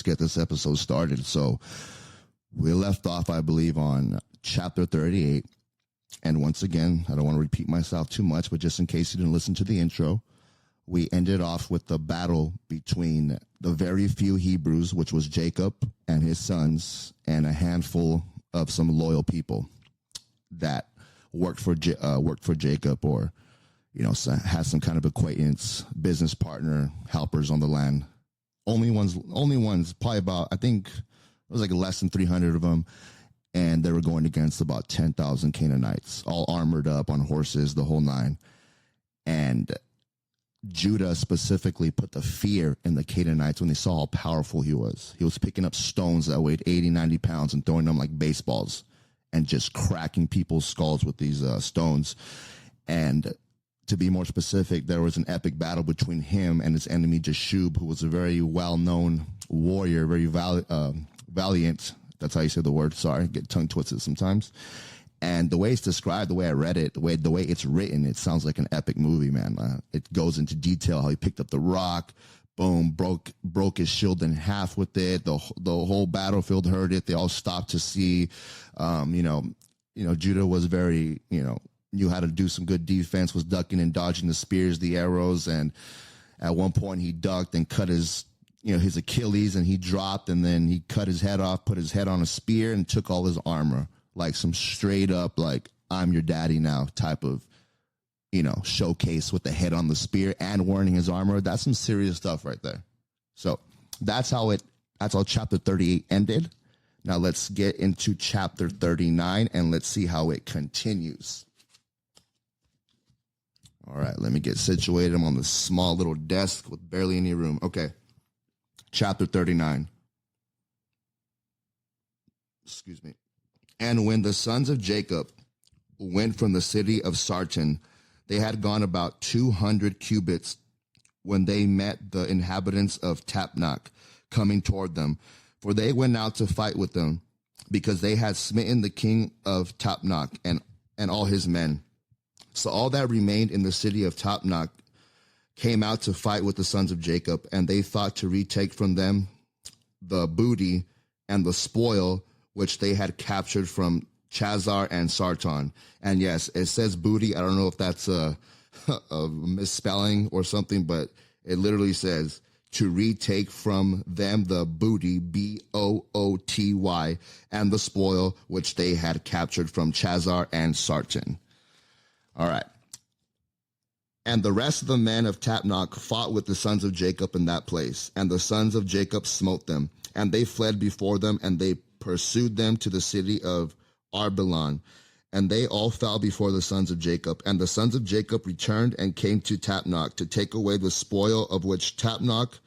get this episode started. So we left off, I believe, on chapter 38. And once again, I don't want to repeat myself too much, but just in case you didn't listen to the intro, we ended off with the battle between the very few Hebrews, which was Jacob and his sons, and a handful of some loyal people that worked for Jacob, or had some kind of acquaintance, business partner, helpers on the land. Only ones, probably about, I think it was like less than 300 of them. And they were going against about 10,000 Canaanites, all armored up on horses, the whole nine. And Judah specifically put the fear in the Canaanites when they saw how powerful he was. He was picking up stones that weighed 80, 90 pounds and throwing them like baseballs and just cracking people's skulls with these stones. And to be more specific, there was an epic battle between him and his enemy Jasher, who was a very well-known warrior, very valiant. That's how you say the word. Sorry, get tongue twisted sometimes. And the way it's described, the way I read it, the way it's written, it sounds like an epic movie, man. It goes into detail how he picked up the rock, boom, broke his shield in half with it. The whole battlefield heard it. They all stopped to see. Judah was very, knew how to do some good defense, was ducking and dodging the spears, the arrows, and at one point he ducked and cut his Achilles, and he dropped, and then he cut his head off, put his head on a spear, and took all his armor. Like some straight up, like, I'm your daddy now type of, showcase with the head on the spear and wearing his armor. That's some serious stuff right there. So that's how chapter 38 ended. Now let's get into chapter 39 and let's see how it continues. All right, let me get situated. I'm on this small little desk with barely any room. Okay. Chapter 39. Excuse me. And when the sons of Jacob went from the city of Sarton, they had gone about 200 cubits when they met the inhabitants of Tapnach coming toward them. For they went out to fight with them, because they had smitten the king of Tapnach and all his men. So all that remained in the city of Tapnach came out to fight with the sons of Jacob, and they thought to retake from them the booty and the spoil which they had captured from Jasher and Sarton. And yes, it says booty. I don't know if that's a misspelling or something, but it literally says to retake from them the booty, B-O-O-T-Y, and the spoil which they had captured from Jasher and Sarton. All right. And the rest of the men of Tapnach fought with the sons of Jacob in that place. And the sons of Jacob smote them, and they fled before them, and they pursued them to the city of Arbelan. And they all fell before the sons of Jacob. And the sons of Jacob returned and came to Tapnach to take away the spoil of which Tapnach.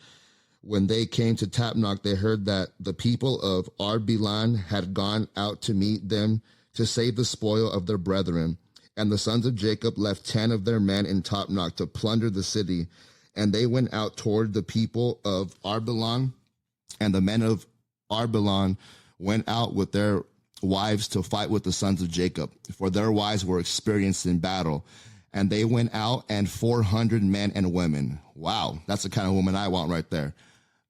When they came to Tapnach, they heard that the people of Arbelan had gone out to meet them to save the spoil of their brethren. And the sons of Jacob left 10 of their men in Tapnach to plunder the city. And they went out toward the people of Arbelan. And the men of Arbelan went out with their wives to fight with the sons of Jacob, for their wives were experienced in battle. And they went out, and 400 men and women. Wow, that's the kind of woman I want right there.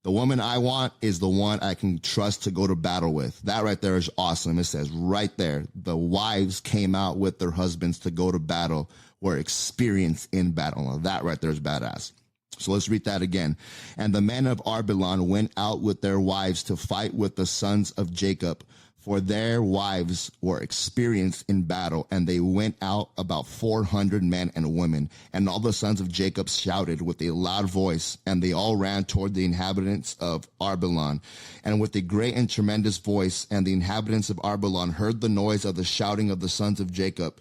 The woman I want is the one I can trust to go to battle with. That right there is awesome. It says right there, the wives came out with their husbands to go to battle, were experienced in battle. Now, that right there is badass. So let's read that again. And the men of Arbelan went out with their wives to fight with the sons of Jacob, for their wives were experienced in battle. And they went out about 400 men and women. And all the sons of Jacob shouted with a loud voice, and they all ran toward the inhabitants of Arbelan. And with a great and tremendous voice, and the inhabitants of Arbelan heard the noise of the shouting of the sons of Jacob,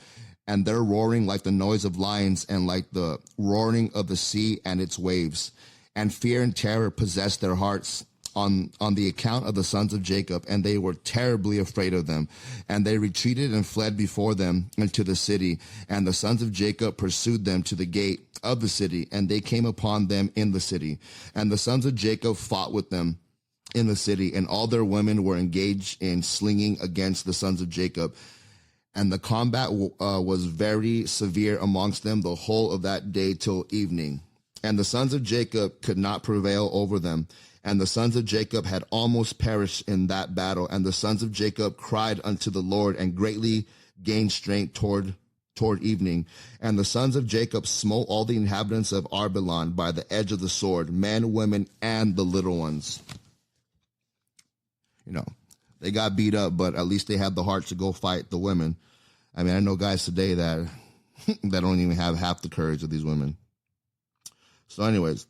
and their roaring like the noise of lions, and like the roaring of the sea and its waves. And fear and terror possessed their hearts on the account of the sons of Jacob, and they were terribly afraid of them. And they retreated and fled before them into the city. And the sons of Jacob pursued them to the gate of the city, and they came upon them in the city. And the sons of Jacob fought with them in the city, and all their women were engaged in slinging against the sons of Jacob. And the combat was very severe amongst them the whole of that day till evening. And the sons of Jacob could not prevail over them. And the sons of Jacob had almost perished in that battle. And the sons of Jacob cried unto the Lord and greatly gained strength toward evening. And the sons of Jacob smote all the inhabitants of Arbelan by the edge of the sword, men, women, and the little ones. You know, they got beat up, but at least they had the heart to go fight the women. I mean, I know guys today that that don't even have half the courage of these women. So anyways,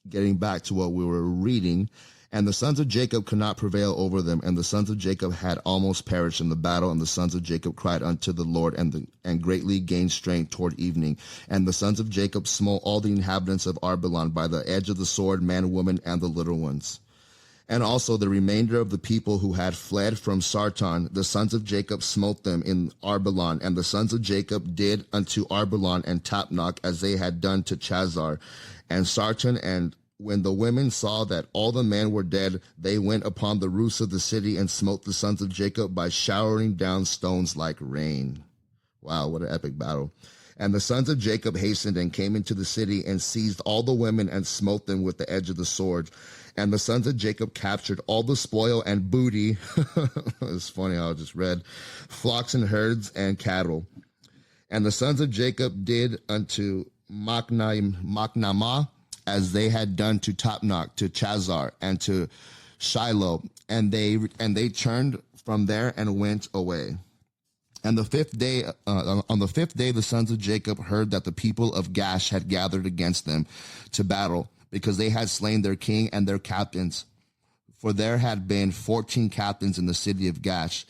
getting back to what we were reading, and the sons of Jacob could not prevail over them, and the sons of Jacob had almost perished in the battle, and the sons of Jacob cried unto the Lord, and greatly gained strength toward evening. And the sons of Jacob smote all the inhabitants of Arbelan by the edge of the sword, man, woman, and the little ones. And also the remainder of the people who had fled from Sartan, the sons of Jacob smote them in Arbelan, and the sons of Jacob did unto Arbelan and Tapnach as they had done to Chazar and Sartan. And when the women saw that all the men were dead, they went upon the roofs of the city and smote the sons of Jacob by showering down stones like rain. Wow, what an epic battle. And the sons of Jacob hastened and came into the city and seized all the women and smote them with the edge of the sword. And the sons of Jacob captured all the spoil and booty. It's funny how I just read. Flocks and herds and cattle. And the sons of Jacob did unto Machnamah as they had done to Tapnach, to Chazar, and to Shiloh. And they turned from there and went away. And the fifth day, on the fifth day, the sons of Jacob heard that the people of Gash had gathered against them to battle, because they had slain their king and their captains. For there had been 14 captains in the city of Gash.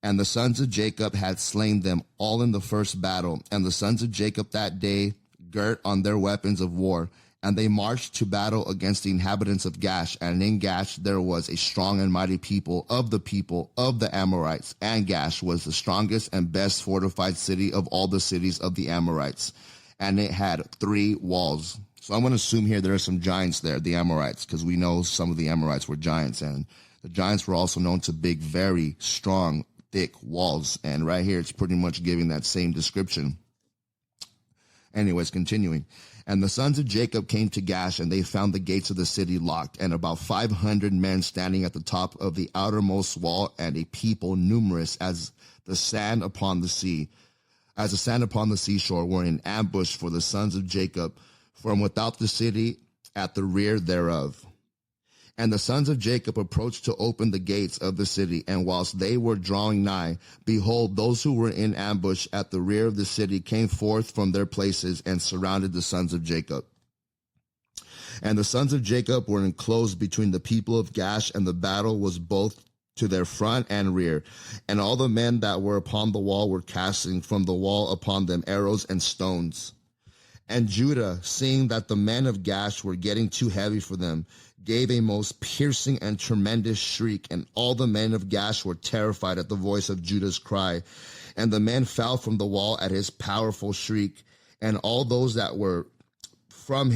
And the sons of Jacob had slain them all in the first battle. And the sons of Jacob that day girt on their weapons of war. And they marched to battle against the inhabitants of Gash. And in Gash there was a strong and mighty people of the Amorites. And Gash was the strongest and best fortified city of all the cities of the Amorites. And it had 3 walls. So I'm going to assume here there are some giants there, the Amorites, because we know some of the Amorites were giants. And the giants were also known to big, very strong, thick walls. And right here it's pretty much giving that same description. Anyways, continuing. And the sons of Jacob came to Gash, and they found the gates of the city locked, and about 500 men standing at the top of the outermost wall, and a people numerous as the sand upon the sea, as the sand upon the seashore, were in ambush for the sons of Jacob from without the city at the rear thereof. And the sons of Jacob approached to open the gates of the city, and whilst they were drawing nigh, behold, those who were in ambush at the rear of the city came forth from their places and surrounded the sons of Jacob. And the sons of Jacob were enclosed between the people of Gash, and the battle was both to their front and rear. And all the men that were upon the wall were casting from the wall upon them arrows and stones. And Judah, seeing that the men of Gash were getting too heavy for them, gave a most piercing and tremendous shriek, and all the men of Gash were terrified at the voice of Judah's cry. And the men fell from the wall at his powerful shriek, and all those that were from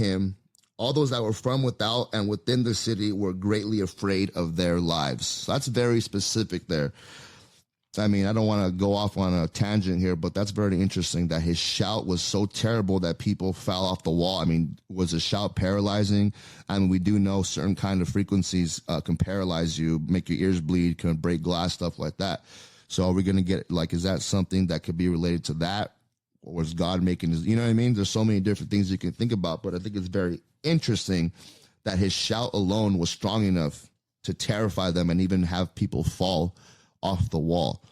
without and within the city were greatly afraid of their lives. So that's very specific there. I mean, I don't want to go off on a tangent here, but that's very interesting that his shout was so terrible that people fell off the wall. I mean, was his shout paralyzing? I mean, we do know certain kind of frequencies can paralyze you, make your ears bleed, can break glass, stuff like that. So are we going to get, like, is that something that could be related to that? Or was God making his, you know what I mean? There's so many different things you can think about, but I think it's very interesting that his shout alone was strong enough to terrify them and even have people fall off the wall.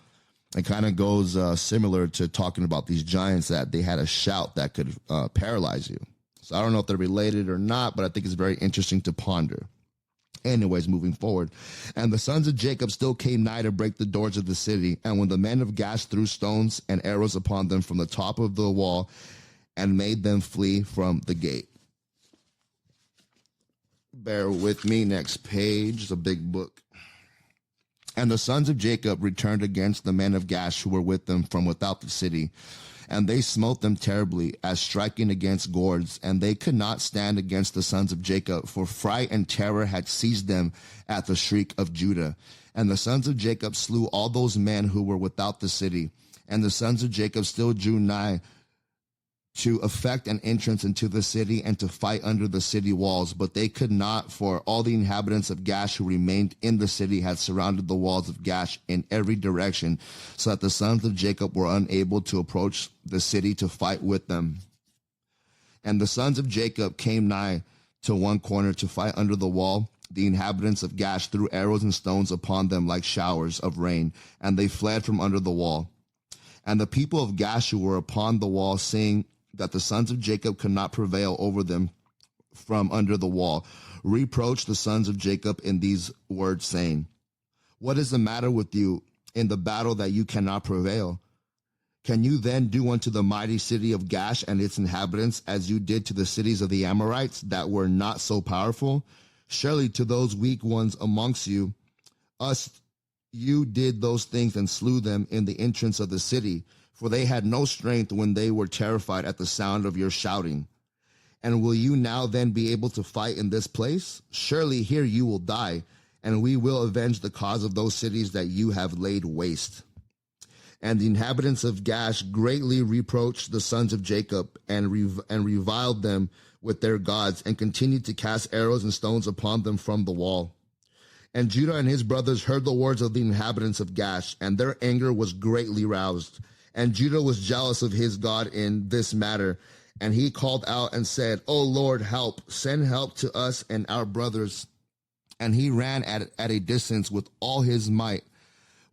It kind of goes similar to talking about these giants, that they had a shout that could paralyze you. So I don't know if they're related or not, but I think it's very interesting to ponder. Anyways, moving forward. And the sons of Jacob still came nigh to break the doors of the city. And when the men of Gash threw stones and arrows upon them from the top of the wall and made them flee from the gate. Bear with me. Next page. It's a big book. And the sons of Jacob returned against the men of Gash who were with them from without the city. And they smote them terribly, as striking against gourds. And they could not stand against the sons of Jacob, for fright and terror had seized them at the shriek of Judah. And the sons of Jacob slew all those men who were without the city. And the sons of Jacob still drew nigh to effect an entrance into the city and to fight under the city walls, but they could not, for all the inhabitants of Gash who remained in the city had surrounded the walls of Gash in every direction, so that the sons of Jacob were unable to approach the city to fight with them. And the sons of Jacob came nigh to one corner to fight under the wall. The inhabitants of Gash threw arrows and stones upon them like showers of rain, and they fled from under the wall. And the people of Gash who were upon the wall, seeing that the sons of Jacob could not prevail over them from under the wall, reproached the sons of Jacob in these words, saying, "What is the matter with you in the battle that you cannot prevail? Can you then do unto the mighty city of Gash and its inhabitants as you did to the cities of the Amorites that were not so powerful? Surely to those weak ones amongst you, you did those things and slew them in the entrance of the city, for they had no strength when they were terrified at the sound of your shouting. And will you now then be able to fight in this place? Surely here you will die, and we will avenge the cause of those cities that you have laid waste." And the inhabitants of Gash greatly reproached the sons of Jacob and reviled them with their gods, and continued to cast arrows and stones upon them from the wall. And Judah and his brothers heard the words of the inhabitants of Gash, and their anger was greatly roused. And Judah was jealous of his God in this matter, and he called out and said, "O Lord, help, send help to us and our brothers." And he ran at a distance with all his might,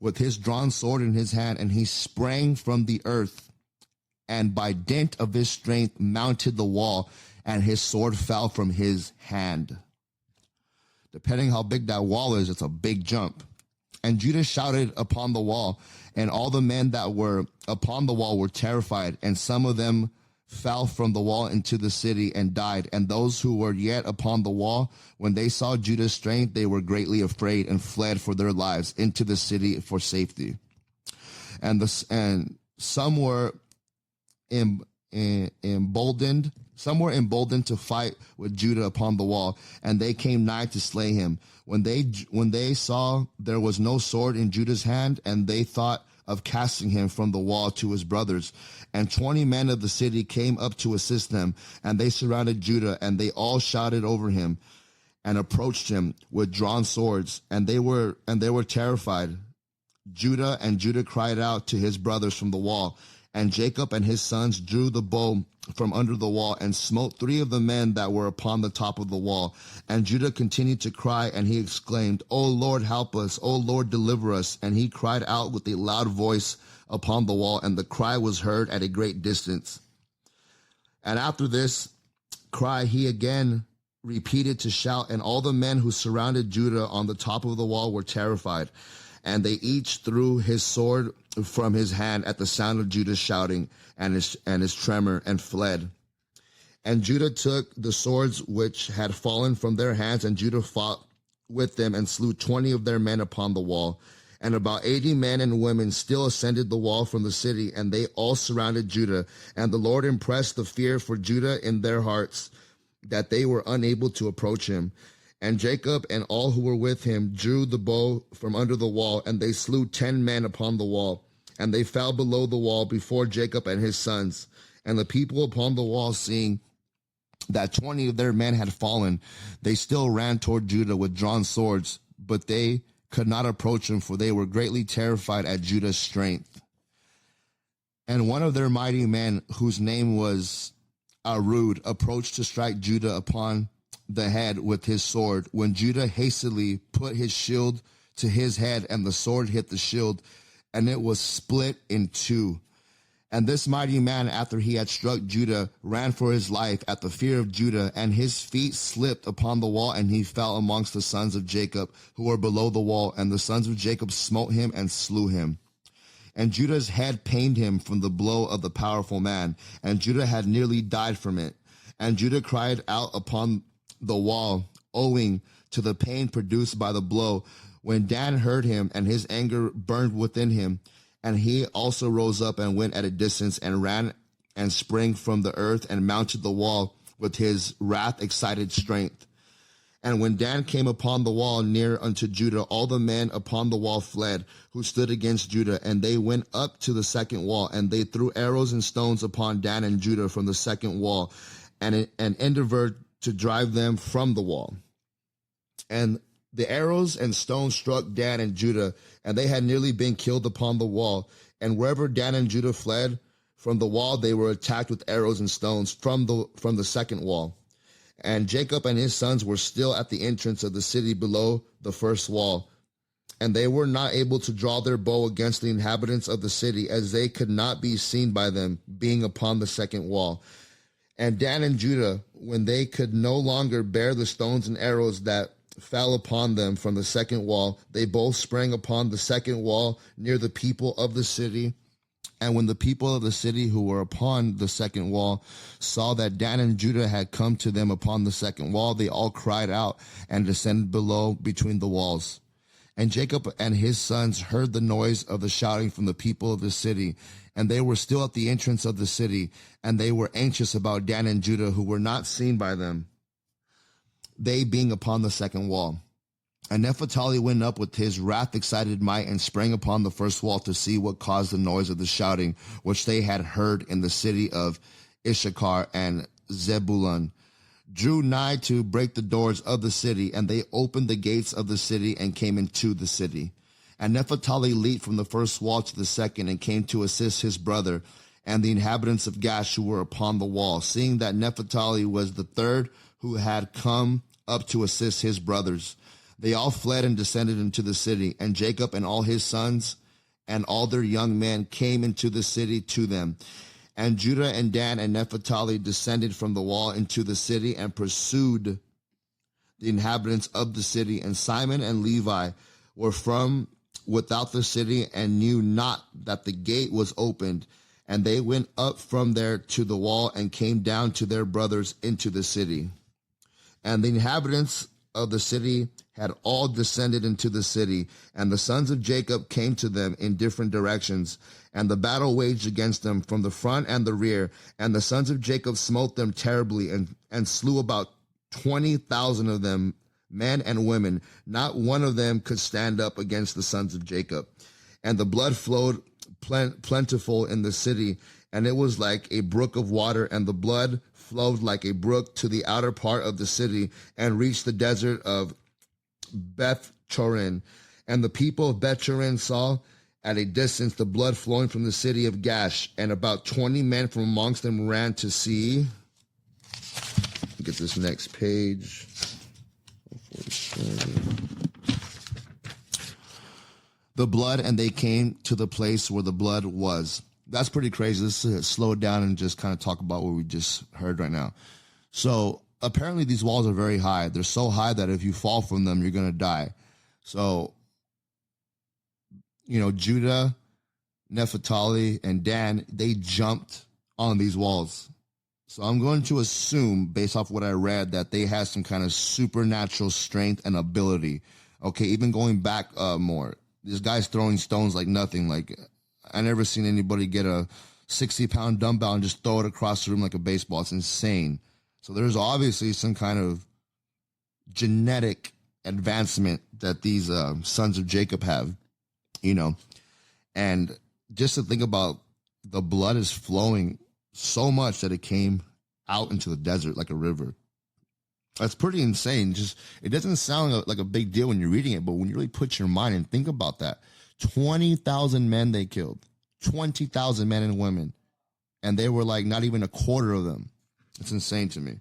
with his drawn sword in his hand, and he sprang from the earth, and by dint of his strength mounted the wall, and his sword fell from his hand. Depending how big that wall is, it's a big jump. And Judah shouted upon the wall, and all the men that were upon the wall were terrified, and some of them fell from the wall into the city and died. And those who were yet upon the wall, when they saw Judah's strength, they were greatly afraid and fled for their lives into the city for safety. And some were emboldened. Some were emboldened to fight with Judah upon the wall, and they came nigh to slay him. When they saw there was no sword in Judah's hand, and they thought of casting him from the wall to his brothers. And 20 men of the city came up to assist them, and they surrounded Judah, and they all shouted over him and approached him with drawn swords, and they were terrified. Judah cried out to his brothers from the wall, and Jacob and his sons drew the bow from under the wall and smote 3 of the men that were upon the top of the wall. And Judah continued to cry, and he exclaimed, "O Lord, help us. O Lord, deliver us." And he cried out with a loud voice upon the wall, and the cry was heard at a great distance. And after this cry, he again repeated to shout, and all the men who surrounded Judah on the top of the wall were terrified. And they each threw his sword from his hand at the sound of Judah's shouting and his tremor, and fled. And Judah took the swords which had fallen from their hands, and Judah fought with them and slew 20 of their men upon the wall. And about 80 men and women still ascended the wall from the city, and they all surrounded Judah. And the Lord impressed the fear for Judah in their hearts, that they were unable to approach him. And Jacob and all who were with him drew the bow from under the wall, and they slew 10 men upon the wall. And they fell below the wall before Jacob and his sons. And the people upon the wall, seeing that 20 of their men had fallen, they still ran toward Judah with drawn swords, but they could not approach him, for they were greatly terrified at Judah's strength. And one of their mighty men, whose name was Arud, approached to strike Judah upon the head with his sword, when Judah hastily put his shield to his head, and the sword hit the shield, and it was split in 2. And this mighty man, after he had struck Judah, ran for his life at the fear of Judah, and his feet slipped upon the wall, and he fell amongst the sons of Jacob, who were below the wall, and the sons of Jacob smote him and slew him. And Judah's head pained him from the blow of the powerful man, and Judah had nearly died from it. And Judah cried out upon the wall, owing to the pain produced by the blow. When Dan heard him, and his anger burned within him, and he also rose up and went at a distance, and ran and sprang from the earth, and mounted the wall with his wrath excited strength. And when Dan came upon the wall near unto Judah, all the men upon the wall fled, who stood against Judah, and they went up to the second wall, and they threw arrows and stones upon Dan and Judah from the second wall, and endeavored to drive them from the wall. And the arrows and stones struck Dan and Judah, and they had nearly been killed upon the wall. And wherever Dan and Judah fled from the wall, they were attacked with arrows and stones from the second wall. And Jacob and his sons were still at the entrance of the city below the first wall. And they were not able to draw their bow against the inhabitants of the city, as they could not be seen by them, being upon the second wall. And Dan and Judah, when they could no longer bear the stones and arrows that fell upon them from the second wall, they both sprang upon the second wall near the people of the city. And when the people of the city who were upon the second wall saw that Dan and Judah had come to them upon the second wall, they all cried out and descended below between the walls. And Jacob and his sons heard the noise of the shouting from the people of the city, and they were still at the entrance of the city, and they were anxious about Dan and Judah, who were not seen by them, they being upon the second wall. And Naphtali went up with his wrath-excited might and sprang upon the first wall to see what caused the noise of the shouting, which they had heard in the city of Issachar and Zebulun, drew nigh to break the doors of the city, and they opened the gates of the city and came into the city. And Naphtali leaped from the first wall to the second and came to assist his brother and the inhabitants of Gash who were upon the wall, seeing that Naphtali was the third who had come up to assist his brothers. They all fled and descended into the city, and Jacob and all his sons and all their young men came into the city to them. And Judah and Dan and Naphtali descended from the wall into the city and pursued the inhabitants of the city. And Simon and Levi were from without the city and knew not that the gate was opened. And they went up from there to the wall and came down to their brothers into the city. And the inhabitants of the city had all descended into the city, and the sons of Jacob came to them in different directions, and the battle waged against them from the front and the rear, and the sons of Jacob smote them terribly, and slew about 20,000 of them, men and women. Not one of them could stand up against the sons of Jacob. And the blood flowed plentiful in the city, and it was like a brook of water, and the blood flowed like a brook to the outer part of the city, and reached the desert of Beth-Torren. And the people of Beth-Torren saw at a distance the blood flowing from the city of Gash, and about 20 men from amongst them ran to see. Get this next page. The blood, and they came to the place where the blood was. That's pretty crazy. Let's slow it down and just kind of talk about what we just heard right now. So apparently these walls are very high. They're so high that if you fall from them, you're going to die. So, Judah, Naphtali, and Dan, they jumped on these walls. So I'm going to assume, based off what I read, that they had some kind of supernatural strength and ability. Okay, even going back more. This guy's throwing stones like nothing. Like, I never seen anybody get a 60-pound dumbbell and just throw it across the room like a baseball. It's insane. So there's obviously some kind of genetic advancement that these sons of Jacob have, And just to think about, the blood is flowing so much that it came out into the desert like a river. That's pretty insane. It doesn't sound like a big deal when you're reading it, but when you really put your mind and think about that, 20,000 men they killed, 20,000 men and women, and they were like not even a quarter of them. It's insane to me.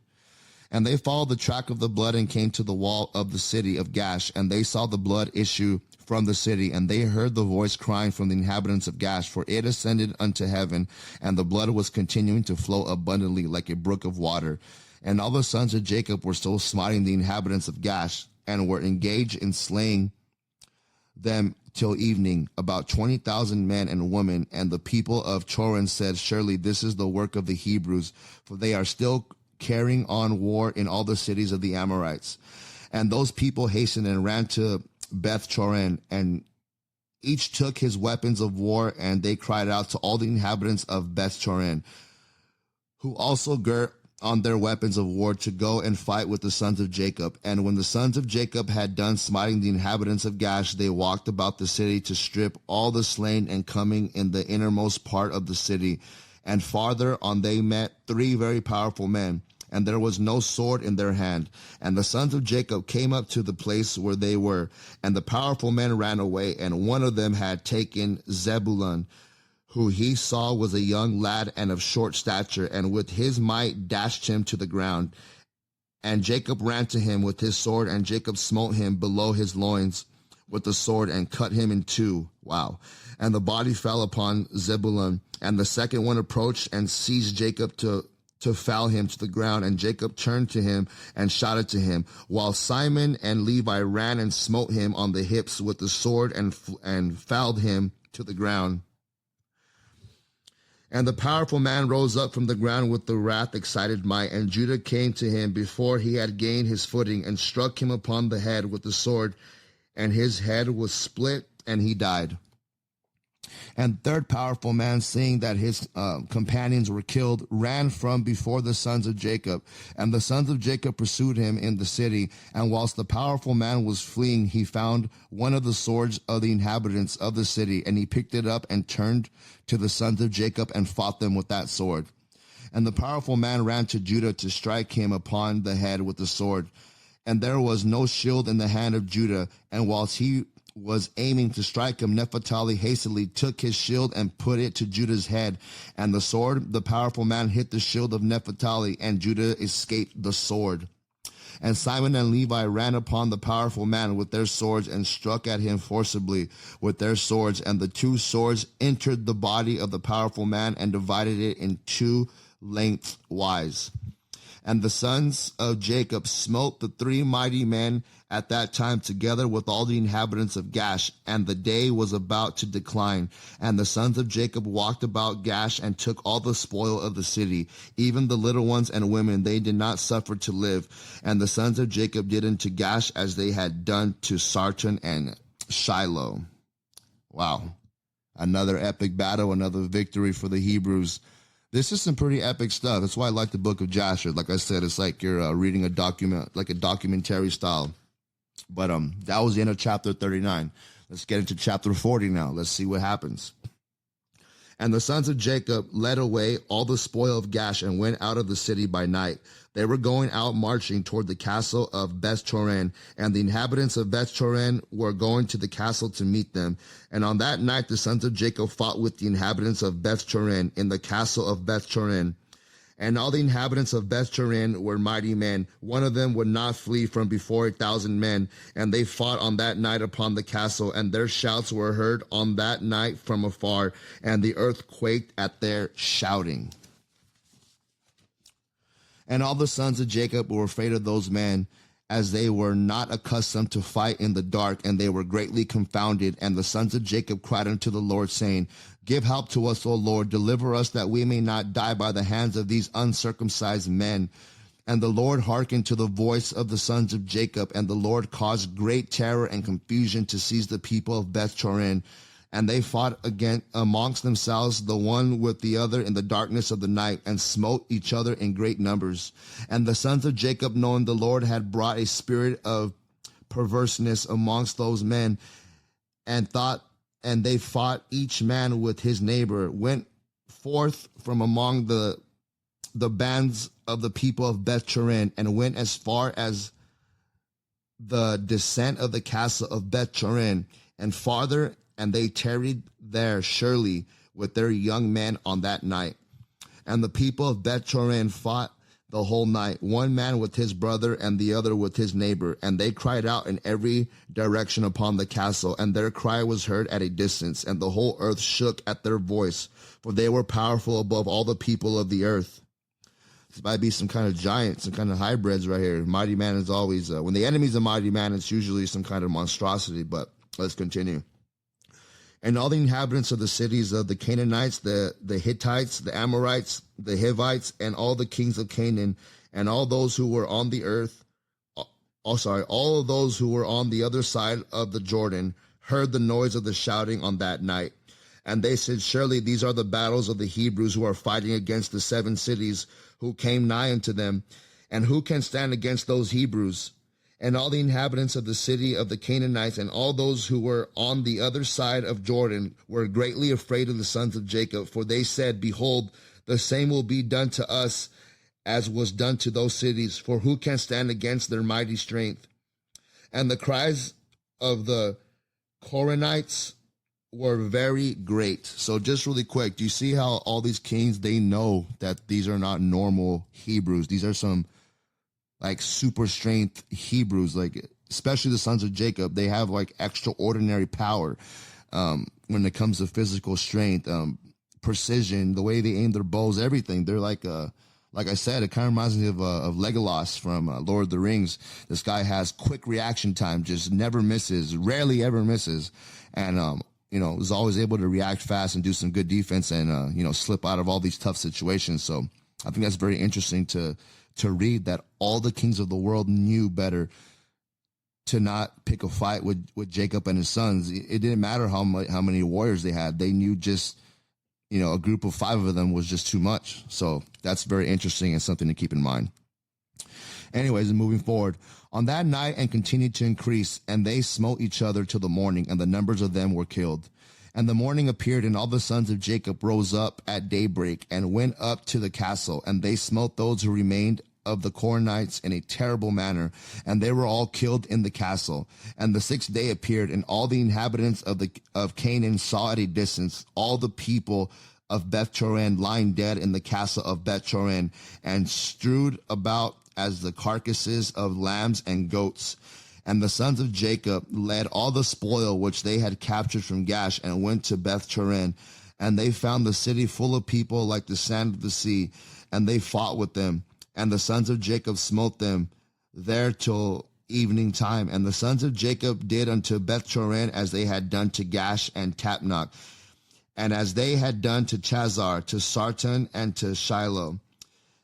And they followed the track of the blood and came to the wall of the city of Gash, and they saw the blood issue from the city, and they heard the voice crying from the inhabitants of Gash, for it ascended unto heaven, and the blood was continuing to flow abundantly like a brook of water. And all the sons of Jacob were still smiting the inhabitants of Gash, and were engaged in slaying them till evening, about 20,000 men and women. And the people of Beth-Torren said, surely this is the work of the Hebrews, for they are still carrying on war in all the cities of the Amorites. And those people hastened and ran to Beth-Torren, and each took his weapons of war, and they cried out to all the inhabitants of Beth-Torren, who also girt on their weapons of war to go and fight with the sons of Jacob. And when the sons of Jacob had done smiting the inhabitants of Gash, they walked about the city to strip all the slain and coming in the innermost part of the city. And farther on they met 3 very powerful men, and there was no sword in their hand. And the sons of Jacob came up to the place where they were, and the powerful men ran away, and one of them had taken Zebulun, who he saw was a young lad and of short stature, and with his might dashed him to the ground. And Jacob ran to him with his sword, and Jacob smote him below his loins with the sword and cut him in 2. Wow. And the body fell upon Zebulun. And the second one approached and seized Jacob to fell him to the ground. And Jacob turned to him and shouted to him, while Simon and Levi ran and smote him on the hips with the sword and felled him to the ground. And the powerful man rose up from the ground with the wrath-excited might, and Judah came to him before he had gained his footing, and struck him upon the head with the sword, and his head was split, and he died. And third powerful man, seeing that his companions were killed, ran from before the sons of Jacob. And the sons of Jacob pursued him in the city. And whilst the powerful man was fleeing, he found one of the swords of the inhabitants of the city, and he picked it up and turned to the sons of Jacob and fought them with that sword. And the powerful man ran to Judah to strike him upon the head with the sword. And there was no shield in the hand of Judah. And whilst he was aiming to strike him, Naphtali hastily took his shield and put it to Judah's head. And the sword, the powerful man, hit the shield of Naphtali, and Judah escaped the sword. And Simon and Levi ran upon the powerful man with their swords and struck at him forcibly with their swords. And the 2 swords entered the body of the powerful man and divided it in 2 lengthwise. And the sons of Jacob smote the 3 mighty men at that time together with all the inhabitants of Gash, and the day was about to decline. And the sons of Jacob walked about Gash and took all the spoil of the city, even the little ones and women. They did not suffer to live. And the sons of Jacob did unto Gash as they had done to Sarton and Shiloh. Wow. Another epic battle, another victory for the Hebrews. This is some pretty epic stuff. That's why I like the book of Jasher. Like I said, it's like you're reading a document, like a documentary style. But that was the end of chapter 39. Let's get into chapter 40 now. Let's see what happens. And the sons of Jacob led away all the spoil of Gash and went out of the city by night. They were going out marching toward the castle of Beth-Torren, and the inhabitants of Beth-Torren were going to the castle to meet them. And on that night the sons of Jacob fought with the inhabitants of Beth-Torren in the castle of Beth-Torren. And all the inhabitants of Beth-Torren were mighty men. One of them would not flee from before 1,000 men. And they fought on that night upon the castle, and their shouts were heard on that night from afar, and the earth quaked at their shouting. And all the sons of Jacob were afraid of those men, as they were not accustomed to fight in the dark, and they were greatly confounded. And the sons of Jacob cried unto the Lord, saying, Give help to us, O Lord, deliver us, that we may not die by the hands of these uncircumcised men. And the Lord hearkened to the voice of the sons of Jacob, and the Lord caused great terror and confusion to seize the people of Beth-Torren. And they fought again amongst themselves, the one with the other, in the darkness of the night, and smote each other in great numbers. And the sons of Jacob, knowing the Lord had brought a spirit of perverseness amongst those men, and they fought each man with his neighbor, went forth from among the bands of the people of Beth-Torren, and went as far as the descent of the castle of Beth-Torren, and farther, and they tarried there surely with their young men on that night. And the people of Beth-Torren fought the whole night, one man with his brother and the other with his neighbor. And they cried out in every direction upon the castle, and their cry was heard at a distance, and the whole earth shook at their voice, for they were powerful above all the people of the earth. This might be some kind of giant, some kind of hybrids right here. Mighty man is always, when the enemy's a mighty man, it's usually some kind of monstrosity, but let's continue. And all the inhabitants of the cities of the Canaanites, the Hittites, the Amorites, the Hivites, and all the kings of Canaan, and all those who were on the earth, all of those who were on the other side of the Jordan, heard the noise of the shouting on that night. And they said, surely these are the battles of the Hebrews who are fighting against the 7 cities who came nigh unto them. And who can stand against those Hebrews? And all the inhabitants of the city of the Canaanites and all those who were on the other side of Jordan were greatly afraid of the sons of Jacob, for they said, behold, the same will be done to us as was done to those cities, for who can stand against their mighty strength? And the cries of the Canaanites were very great. So just really quick, do you see how all these kings, they know that these are not normal Hebrews? These are some like super strength Hebrews, like especially the sons of Jacob. They have like extraordinary power when it comes to physical strength, precision, the way they aim their bows, everything. They're like I said, it kind of reminds me of Legolas from Lord of the Rings. This guy has quick reaction time, just never misses, rarely ever misses. And, is always able to react fast and do some good defense and, slip out of all these tough situations. So I think that's very interesting to read that all the kings of the world knew better to not pick a fight with Jacob and his sons. It didn't matter how many warriors they had. They knew just, a group of 5 of them was just too much. So that's very interesting and something to keep in mind. Anyways, moving forward, on that night and continued to increase, and they smote each other till the morning, and the numbers of them were killed. And the morning appeared, and all the sons of Jacob rose up at daybreak and went up to the castle, and they smote those who remained of the Canaanites in a terrible manner, and they were all killed in the castle. And the 6th day appeared, and all the inhabitants of Canaan saw at a distance all the people of Beth-Torren lying dead in the castle of Beth-Torren, and strewed about as the carcasses of lambs and goats. And the sons of Jacob led all the spoil which they had captured from Gash, and went to Beth-Torren, and they found the city full of people like the sand of the sea, and they fought with them. And the sons of Jacob smote them there till evening time. And the sons of Jacob did unto Beth-Torren as they had done to Gash and Tapnach, and as they had done to Chazar, to Sarton, and to Shiloh.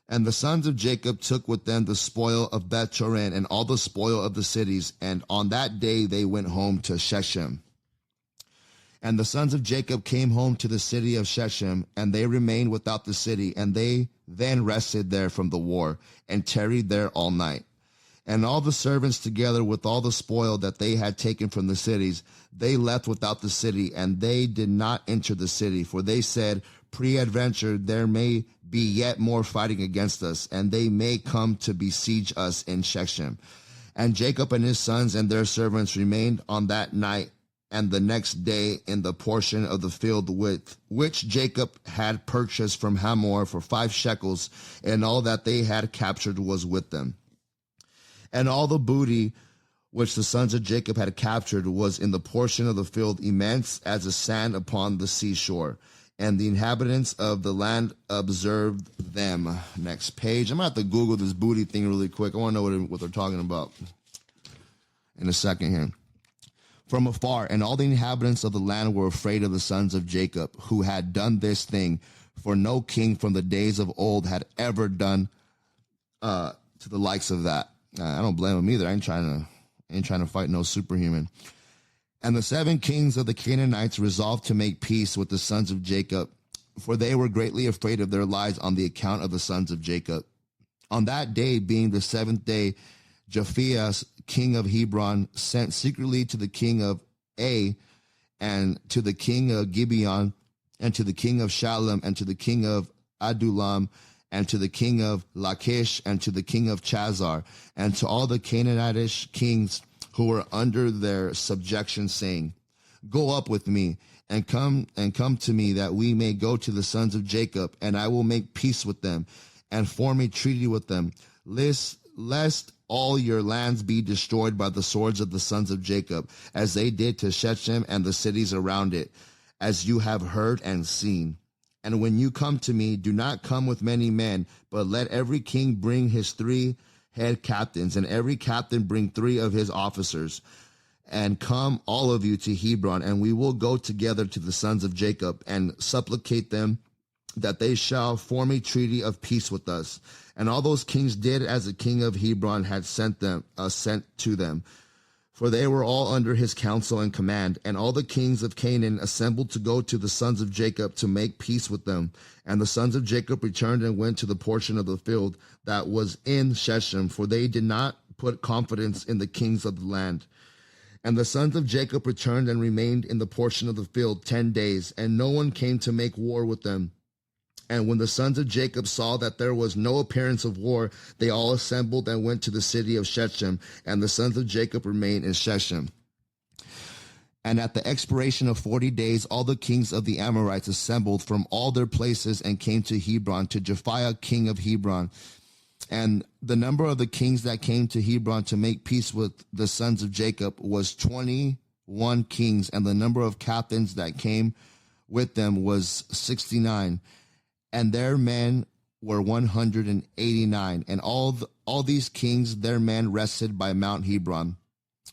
And the sons of Jacob took with them the spoil of Beth-Torren and all the spoil of the cities. And on that day they went home to Shechem. And the sons of Jacob came home to the city of Shechem, and they remained without the city, and they then rested there from the war, and tarried there all night. And all the servants together with all the spoil that they had taken from the cities, they left without the city, and they did not enter the city, for they said, peradventure there may be yet more fighting against us, and they may come to besiege us in Shechem. And Jacob and his sons and their servants remained on that night and the next day in the portion of the field which Jacob had purchased from Hamor for 5 shekels, and all that they had captured was with them. And all the booty which the sons of Jacob had captured was in the portion of the field immense as the sand upon the seashore. And the inhabitants of the land observed them. Next page. I'm going to have to Google this booty thing really quick. I want to know what they're talking about in a second here. From afar, and all the inhabitants of the land were afraid of the sons of Jacob, who had done this thing, for no king from the days of old had ever done to the likes of that. I don't blame him either. I ain't trying to fight no superhuman. And the 7 kings of the Canaanites resolved to make peace with the sons of Jacob, for they were greatly afraid of their lives on the account of the sons of Jacob. On that day, being the 7th day, Japhias, king of Hebron, sent secretly to the king of Ai, and to the king of Gibeon, and to the king of Shalem, and to the king of Adullam, and to the king of Lachish, and to the king of Chazar, and to all the Canaanitish kings who were under their subjection, saying, Go up with me, and come to me, that we may go to the sons of Jacob, and I will make peace with them, and form a treaty with them, lest all your lands be destroyed by the swords of the sons of Jacob, as they did to Shechem and the cities around it, as you have heard and seen. And when you come to me, do not come with many men, but let every king bring his 3 head captains, and every captain bring 3 of his officers. And come all of you to Hebron, and we will go together to the sons of Jacob, and supplicate them that they shall form a treaty of peace with us. And all those kings did as the king of Hebron had sent to them. for they were all under his counsel and command. And all the kings of Canaan assembled to go to the sons of Jacob to make peace with them. And the sons of Jacob returned and went to the portion of the field that was in Shechem, for they did not put confidence in the kings of the land. And the sons of Jacob returned and remained in the portion of the field 10 days, and no one came to make war with them. And when the sons of Jacob saw that there was no appearance of war, they all assembled and went to the city of Shechem, and the sons of Jacob remained in Shechem. And at the expiration of 40 days, all the kings of the Amorites assembled from all their places and came to Hebron, to Japhiah, king of Hebron. And the number of the kings that came to Hebron to make peace with the sons of Jacob was 21 kings, and the number of captains that came with them was 69. And their men were 189. And all these kings, their men rested by Mount Hebron.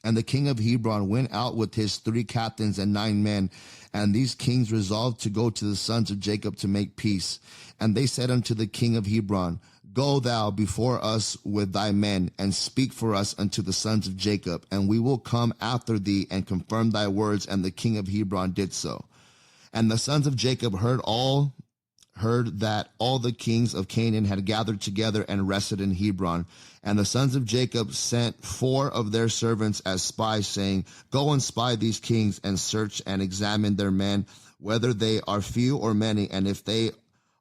And the king of Hebron went out with his 3 captains and 9 men. And these kings resolved to go to the sons of Jacob to make peace. And they said unto the king of Hebron, Go thou before us with thy men, and speak for us unto the sons of Jacob, and we will come after thee and confirm thy words. And the king of Hebron did so. And the sons of Jacob heard that all the kings of Canaan had gathered together and rested in Hebron. And the sons of Jacob sent 4 of their servants as spies, saying, Go and spy these kings, and search and examine their men, whether they are few or many, and if they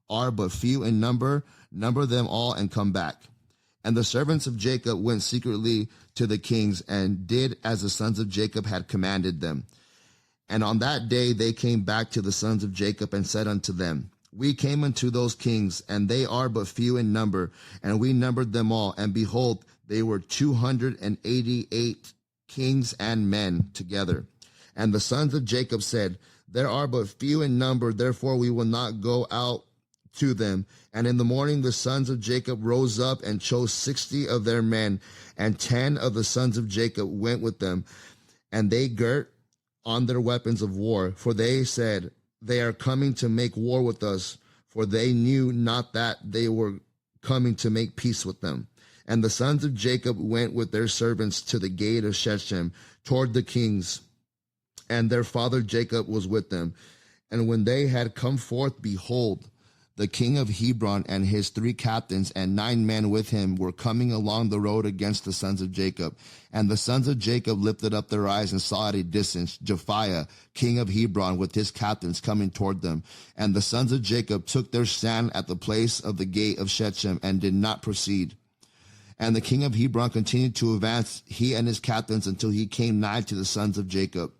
are but few in number, number them all and come back. And the servants of Jacob went secretly to the kings, and did as the sons of Jacob had commanded them. And on that day they came back to the sons of Jacob and said unto them, We came unto those kings, and they are but few in number, and we numbered them all, and behold, they were 288 kings and men together. And the sons of Jacob said, There are but few in number, therefore we will not go out to them. And in the morning the sons of Jacob rose up and chose 60 of their men, and 10 of the sons of Jacob went with them. And they girt on their weapons of war, for they said, They are coming to make war with us, for they knew not that they were coming to make peace with them. And the sons of Jacob went with their servants to the gate of Shechem toward the kings, and their father Jacob was with them. And when they had come forth, behold, the king of Hebron and his 3 captains and 9 men with him were coming along the road against the sons of Jacob. And the sons of Jacob lifted up their eyes and saw at a distance Japhiah, king of Hebron, with his captains coming toward them. And the sons of Jacob took their stand at the place of the gate of Shechem and did not proceed. And the king of Hebron continued to advance, he and his captains, until he came nigh to the sons of Jacob.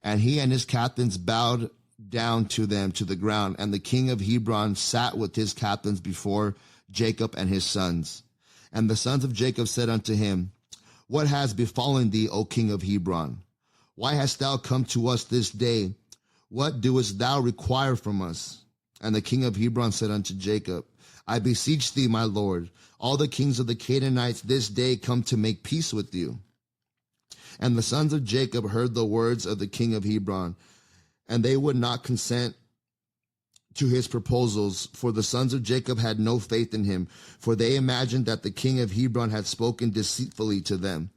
And he and his captains bowed down to them to the ground, and the king of Hebron sat with his captains before Jacob and his sons. And the sons of Jacob said unto him, What has befallen thee, O king of Hebron? Why hast thou come to us this day? What doest thou require from us? And the king of Hebron said unto Jacob, I beseech thee, my lord, all the kings of the Canaanites this day come to make peace with you. And the sons of Jacob heard the words of the king of Hebron, and they would not consent to his proposals, for the sons of Jacob had no faith in him, for they imagined that the king of Hebron had spoken deceitfully to them.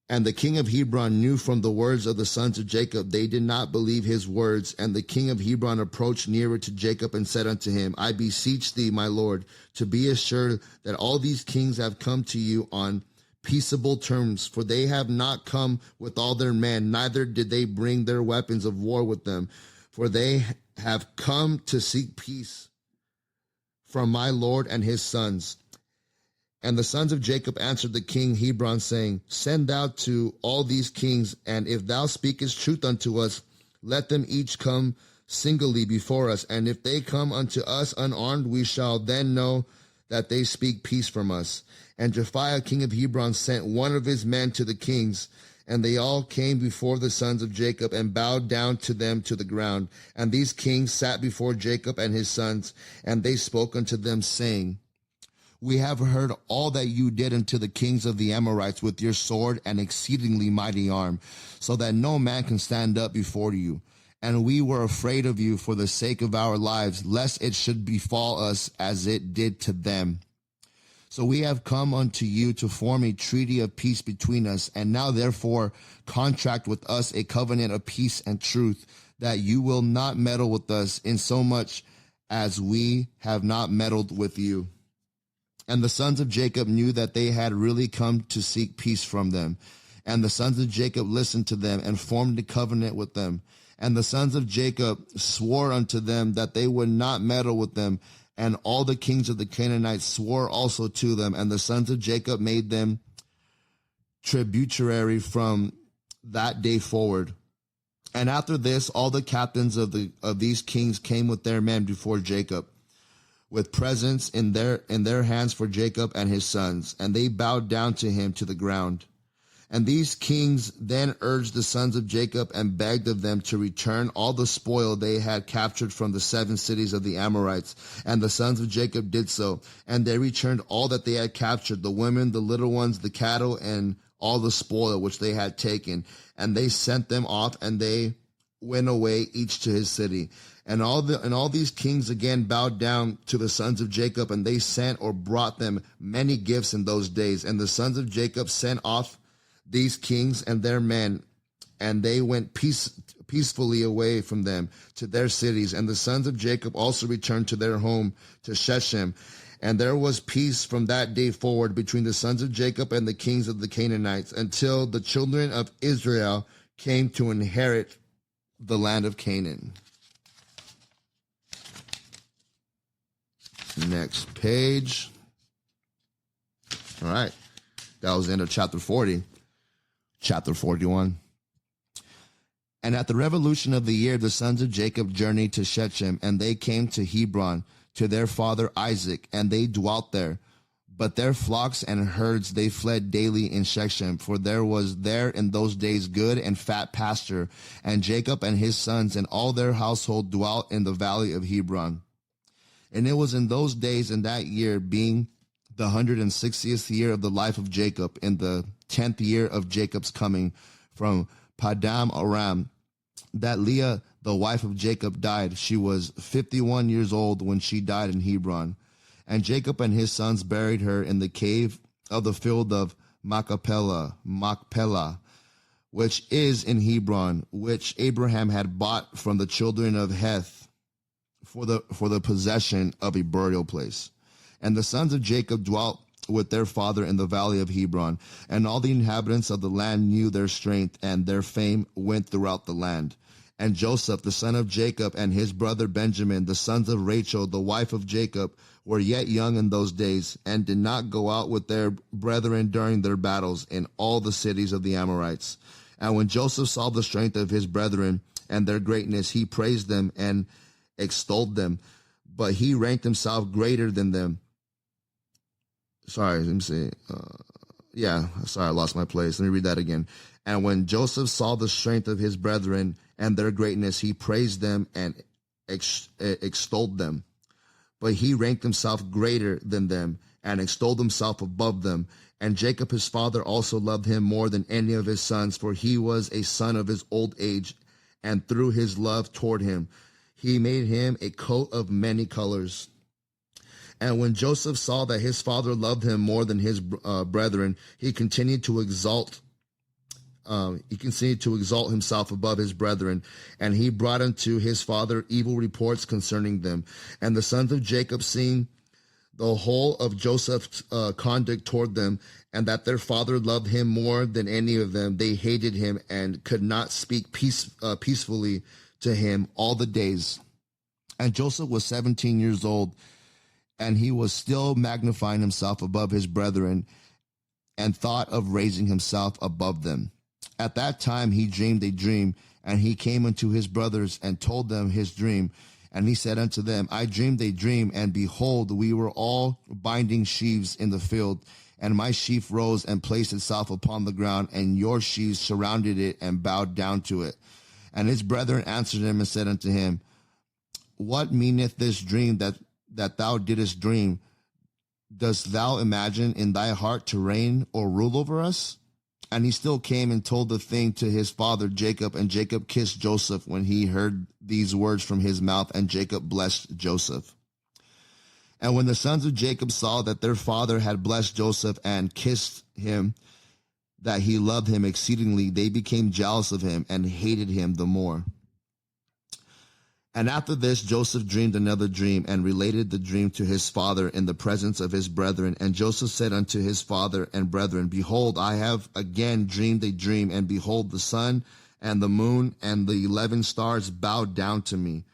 And the king of Hebron knew from the words of the sons of Jacob they did not believe his words. And the king of Hebron approached nearer to Jacob and said unto him, I beseech thee, my lord, to be assured that all these kings have come to you on peaceable terms, for they have not come with all their men, neither did they bring their weapons of war with them, for they have come to seek peace from my lord and his sons. And the sons of Jacob answered the king Hebron, saying, Send thou to all these kings, and if thou speakest truth unto us, let them each come singly before us, and if they come unto us unarmed, we shall then know that they speak peace from us. And Japhiah, king of Hebron, sent 1 of his men to the kings, and they all came before the sons of Jacob and bowed down to them to the ground. And these kings sat before Jacob and his sons, and they spoke unto them, saying, We have heard all that you did unto the kings of the Amorites with your sword and exceedingly mighty arm, so that no man can stand up before you. And we were afraid of you for the sake of our lives, lest it should befall us as it did to them. So we have come unto you to form a treaty of peace between us, and now therefore contract with us a covenant of peace and truth, that you will not meddle with us in so much as we have not meddled with you. And the sons of Jacob knew that they had really come to seek peace from them. And the sons of Jacob listened to them and formed a covenant with them. And the sons of Jacob swore unto them that they would not meddle with them. And all the kings of the Canaanites swore also to them. And the sons of Jacob made them tributary from that day forward. And after this, all the captains of these kings came with their men before Jacob, with presents in their hands for Jacob and his sons. And they bowed down to him to the ground. And these kings then urged the sons of Jacob and begged of them to return all the spoil they had captured from the 7 cities of the Amorites. And the sons of Jacob did so. And they returned all that they had captured, the women, the little ones, the cattle, and all the spoil which they had taken. And they sent them off, and they went away each to his city. And all these kings again bowed down to the sons of Jacob, and they sent or brought them many gifts in those days. And the sons of Jacob sent off these kings and their men, and they went peacefully away from them to their cities. And the sons of Jacob also returned to their home to Shechem. And there was peace from that day forward between the sons of Jacob and the kings of the Canaanites, until the children of Israel came to inherit the land of Canaan. Next page. All right. That was the end of chapter 40. Chapter 41. And at the revolution of the year, the sons of Jacob journeyed to Shechem, and they came to Hebron to their father Isaac, and they dwelt there. But their flocks and herds they fled daily in Shechem, for there was there in those days good and fat pasture. And Jacob and his sons and all their household dwelt in the valley of Hebron. And it was in those days, in that year, being the 160th year of the life of Jacob, in the 10th year of Jacob's coming from Padam Aram, that Leah, the wife of Jacob, died. She was 51 years old when she died in Hebron. And Jacob and his sons buried her in the cave of the field of Machpelah, which is in Hebron, which Abraham had bought from the children of Heth for the possession of a burial place. And the sons of Jacob dwelt with their father in the valley of Hebron, and all the inhabitants of the land knew their strength, and their fame went throughout the land. And Joseph, the son of Jacob, and his brother Benjamin, the sons of Rachel, the wife of Jacob, were yet young in those days, and did not go out with their brethren during their battles in all the cities of the Amorites. And when Joseph saw the strength of his brethren and their greatness, he praised them and extolled them, but he ranked himself greater than them. Sorry, let me see. I lost my place. Let me read that again. And when Joseph saw the strength of his brethren and their greatness, he praised them and extolled them. But he ranked himself greater than them and extolled himself above them. And Jacob his father also loved him more than any of his sons, for he was a son of his old age, and through his love toward him, he made him a coat of many colors. And when Joseph saw that his father loved him more than his brethren, he continued to exalt himself above his brethren, and he brought unto his father evil reports concerning them. And the sons of Jacob, seeing the whole of Joseph's conduct toward them, and that their father loved him more than any of them, they hated him and could not speak peacefully to him all the days. And Joseph was 17 years old, and he was still magnifying himself above his brethren, and thought of raising himself above them. At that time he dreamed a dream, and he came unto his brothers and told them his dream. And he said unto them, I dreamed a dream, and behold, we were all binding sheaves in the field, and my sheaf rose and placed itself upon the ground, and your sheaves surrounded it and bowed down to it. And his brethren answered him and said unto him, What meaneth this dream that thou didst dream? Dost thou imagine in thy heart to reign or rule over us? And he still came and told the thing to his father Jacob, and Jacob kissed Joseph when he heard these words from his mouth, and Jacob blessed Joseph. And when the sons of Jacob saw that their father had blessed Joseph and kissed him, that he loved him exceedingly, they became jealous of him and hated him the more. And after this, Joseph dreamed another dream and related the dream to his father in the presence of his brethren. And Joseph said unto his father and brethren, Behold, I have again dreamed a dream, and behold, the sun and the moon and the 11 stars bowed down to me.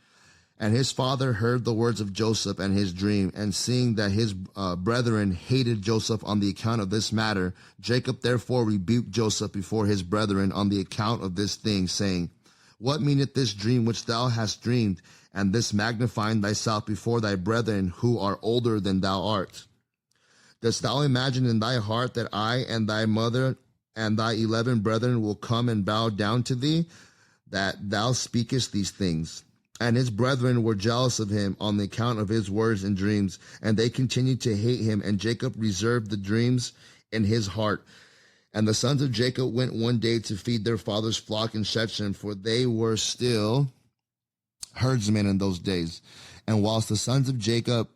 And his father heard the words of Joseph and his dream, and seeing that his brethren hated Joseph on the account of this matter, Jacob therefore rebuked Joseph before his brethren on the account of this thing, saying, What meaneth this dream which thou hast dreamed, and this magnifying thyself before thy brethren who are older than thou art? Dost thou imagine in thy heart that I and thy mother and thy 11 brethren will come and bow down to thee, that thou speakest these things? And his brethren were jealous of him on the account of his words and dreams, and they continued to hate him, and Jacob reserved the dreams in his heart. And the sons of Jacob went one day to feed their father's flock in Shechem, for they were still herdsmen in those days. And whilst the sons of Jacob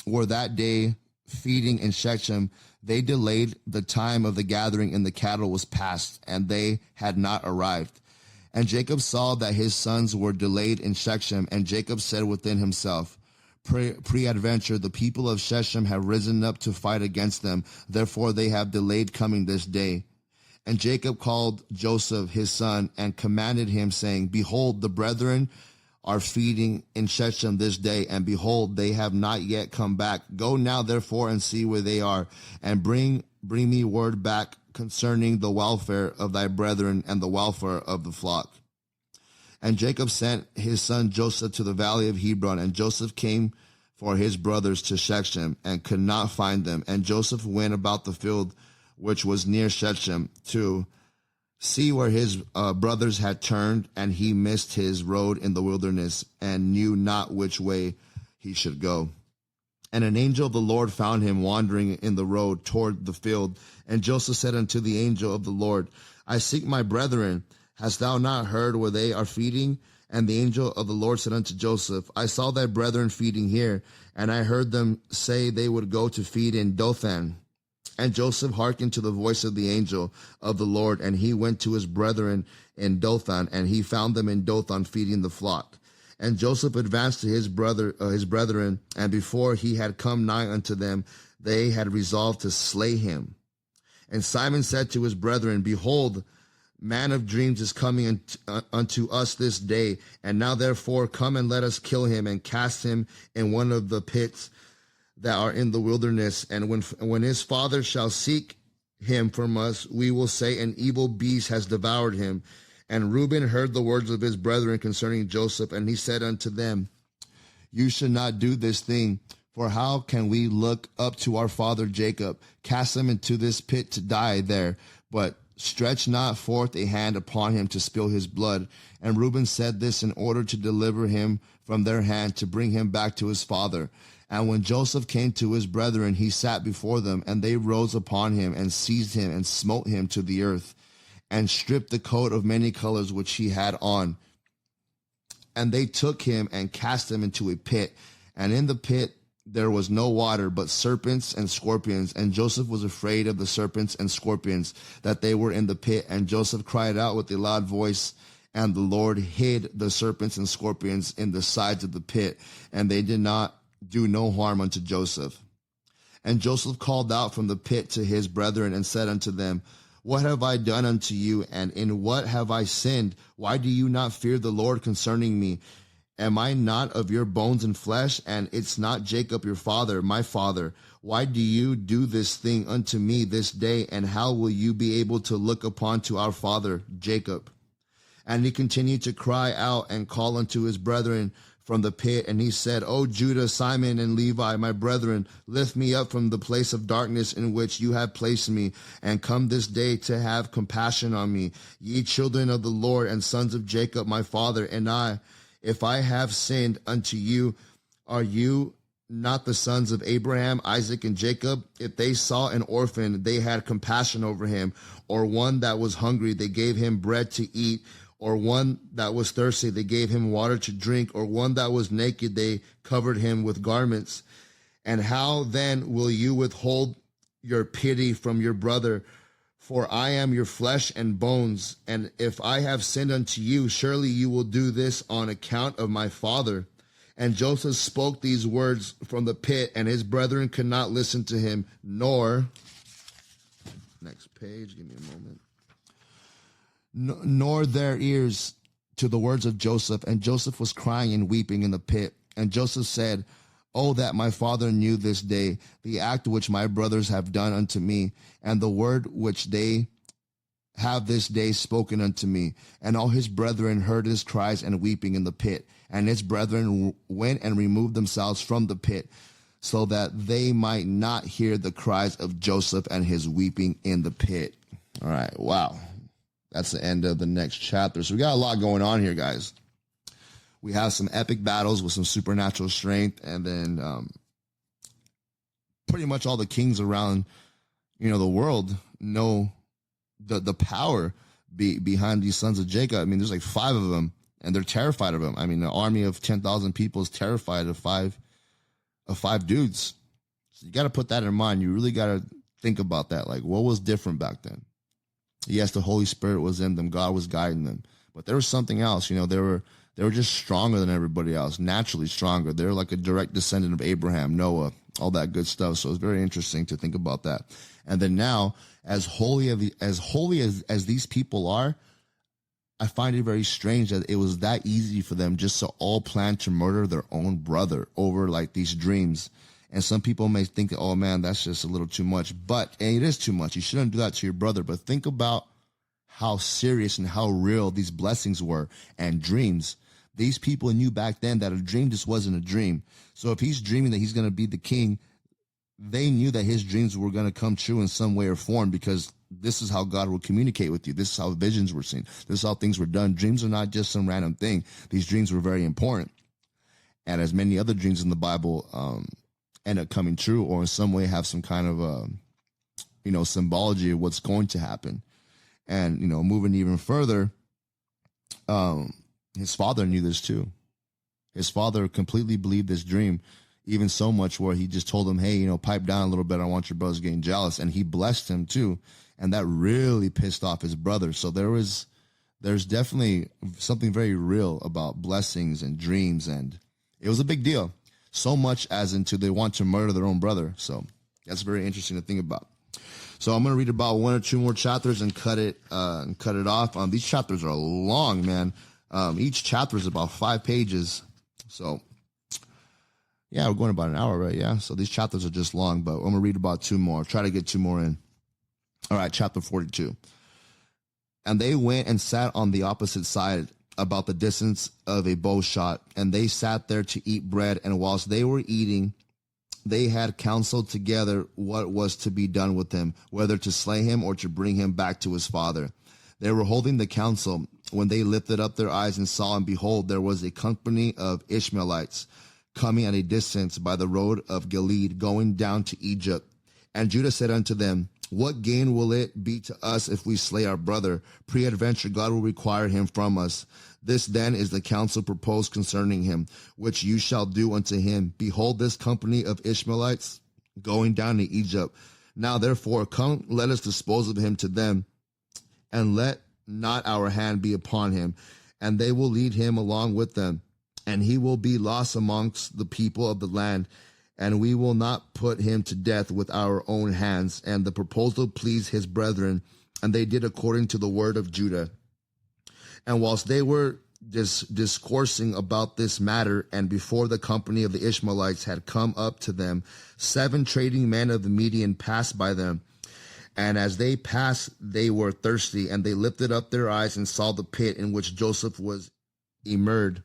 were that day feeding in Shechem, they delayed the time of the gathering, and the cattle was past, and they had not arrived. And Jacob saw that his sons were delayed in Shechem, and Jacob said within himself, Preadventure, the people of Shechem have risen up to fight against them. Therefore they have delayed coming this day. And Jacob called Joseph his son and commanded him, saying, Behold, the brethren are feeding in Shechem this day, and behold, they have not yet come back. Go now, therefore, and see where they are, and bring me word back concerning the welfare of thy brethren and the welfare of the flock. And Jacob sent his son Joseph to the valley of Hebron, and Joseph came for his brothers to Shechem, and could not find them. And Joseph went about the field which was near Shechem to see where his brothers had turned, and he missed his road in the wilderness, and knew not which way he should go. And an angel of the Lord found him wandering in the road toward the field. And Joseph said unto the angel of the Lord, I seek my brethren. Hast thou not heard where they are feeding? And the angel of the Lord said unto Joseph, I saw thy brethren feeding here, and I heard them say they would go to feed in Dothan. And Joseph hearkened to the voice of the angel of the Lord, and he went to his brethren in Dothan, and he found them in Dothan feeding the flock. And Joseph advanced to his brethren, and before he had come nigh unto them, they had resolved to slay him. And Simon said to his brethren, Behold, man of dreams is coming unto us this day, and now therefore come and let us kill him and cast him in one of the pits that are in the wilderness. And when his father shall seek him from us, we will say, an evil beast has devoured him. And Reuben heard the words of his brethren concerning Joseph, and he said unto them, You should not do this thing, for how can we look up to our father Jacob, cast him into this pit to die there? But stretch not forth a hand upon him to spill his blood. And Reuben said this in order to deliver him from their hand, to bring him back to his father. And when Joseph came to his brethren, he sat before them, and they rose upon him, and seized him, and smote him to the earth, and stripped the coat of many colors which he had on. And they took him and cast him into a pit, and in the pit there was no water, but serpents and scorpions. And Joseph was afraid of the serpents and scorpions that they were in the pit. And Joseph cried out with a loud voice, and the Lord hid the serpents and scorpions in the sides of the pit, and they did not do no harm unto Joseph. And Joseph called out from the pit to his brethren, and said unto them, What have I done unto you, and in what have I sinned? Why do you not fear the Lord concerning me? Am I not of your bones and flesh? And it's not Jacob your father, my father. Why do you do this thing unto me this day? And how will you be able to look upon to our father Jacob? And he continued to cry out and call unto his brethren from the pit. And he said, O Judah, Simon, and Levi, my brethren, lift me up from the place of darkness in which you have placed me, and come this day to have compassion on me, ye children of the Lord and sons of Jacob, my father. And I, if I have sinned unto you, are you not the sons of Abraham, Isaac, and Jacob? If they saw an orphan, they had compassion over him, or one that was hungry, they gave him bread to eat, or one that was thirsty, they gave him water to drink, or one that was naked, they covered him with garments. And how then will you withhold your pity from your brother? For I am your flesh and bones. And if I have sinned unto you, surely you will do this on account of my father. And Joseph spoke these words from the pit, and his brethren could not listen to him, next page, give me a moment, nor their ears to the words of Joseph. And Joseph was crying and weeping in the pit. And Joseph said, Oh, that my father knew this day, the act which my brothers have done unto me, and the word which they have this day spoken unto me. And all his brethren heard his cries and weeping in the pit. And his brethren went and removed themselves from the pit, so that they might not hear the cries of Joseph and his weeping in the pit. All right, wow. That's the end of the next chapter. So we got a lot going on here, guys. We have some epic battles with some supernatural strength, and then pretty much all the kings around, the world know the power behind these sons of Jacob. I mean, there's like 5 of them, and they're terrified of them. I mean, an army of 10,000 people is terrified of five dudes. So you got to put that in mind. You really got to think about that. Like, what was different back then? Yes, the Holy Spirit was in them. God was guiding them. But there was something else. They were just stronger than everybody else, naturally stronger. They're like a direct descendant of Abraham, Noah, all that good stuff. So it's very interesting to think about that. And then now, as holy as these people are, I find it very strange that it was that easy for them just to all plan to murder their own brother over like these dreams. And some people may think, oh man, that's just a little too much. And it is too much. You shouldn't do that to your brother. But think about how serious and how real these blessings were and dreams. These people knew back then that a dream just wasn't a dream. So if he's dreaming that he's going to be the king, they knew that his dreams were going to come true in some way or form, because this is how God will communicate with you. This is how visions were seen. This is how things were done. Dreams are not just some random thing. These dreams were very important. And as many other dreams in the Bible end up coming true, or in some way have some kind of, symbology of what's going to happen. And, moving even further, his father knew this too. His father completely believed this dream, even so much where he just told him, hey, pipe down a little bit. I want your brothers getting jealous. And he blessed him too. And that really pissed off his brother. So there's definitely something very real about blessings and dreams. And it was a big deal. So much as into they want to murder their own brother. So that's very interesting to think about. So I'm going to read about 1 or 2 more chapters and cut it off. These chapters are long, man. Each chapter is about 5 pages. So yeah, we're going about an hour, right? Yeah. So these chapters are just long, but I'm going to read about 2 more. Try to get 2 more in. All right. Chapter 42. And they went and sat on the opposite side, about the distance of a bow shot. And they sat there to eat bread. And whilst they were eating, they had counseled together what was to be done with him, whether to slay him or to bring him back to his father. They were holding the counsel when they lifted up their eyes and saw, and behold, there was a company of Ishmaelites coming at a distance by the road of Gilead, going down to Egypt. And Judah said unto them, What gain will it be to us if we slay our brother? Peradventure God will require him from us. This then is the counsel proposed concerning him, which you shall do unto him. Behold, this company of Ishmaelites going down to Egypt. Now therefore come, let us dispose of him to them, and let not our hand be upon him. And they will lead him along with them, and he will be lost amongst the people of the land, and we will not put him to death with our own hands. And the proposal pleased his brethren, and they did according to the word of Judah. And whilst they were discoursing about this matter, and before the company of the Ishmaelites had come up to them, 7 trading men of the Median passed by them. And as they passed, they were thirsty, and they lifted up their eyes and saw the pit in which Joseph was immersed.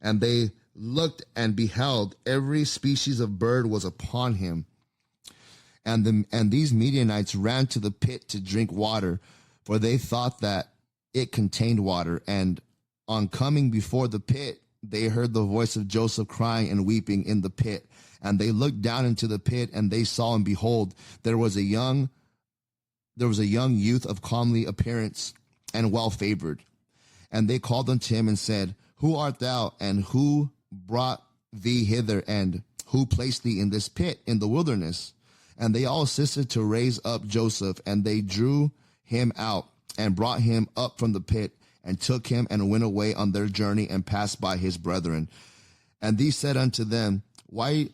And they looked and beheld, every species of bird was upon him. And these Midianites ran to the pit to drink water, for they thought that it contained water. And on coming before the pit, they heard the voice of Joseph crying and weeping in the pit. And they looked down into the pit, and they saw, and behold, there was a young youth of comely appearance and well favored. And they called unto him and said, Who art thou, and who brought thee hither, and who placed thee in this pit in the wilderness? And they all assisted to raise up Joseph, and they drew him out and brought him up from the pit, and took him and went away on their journey and passed by his brethren. And these said unto them, Why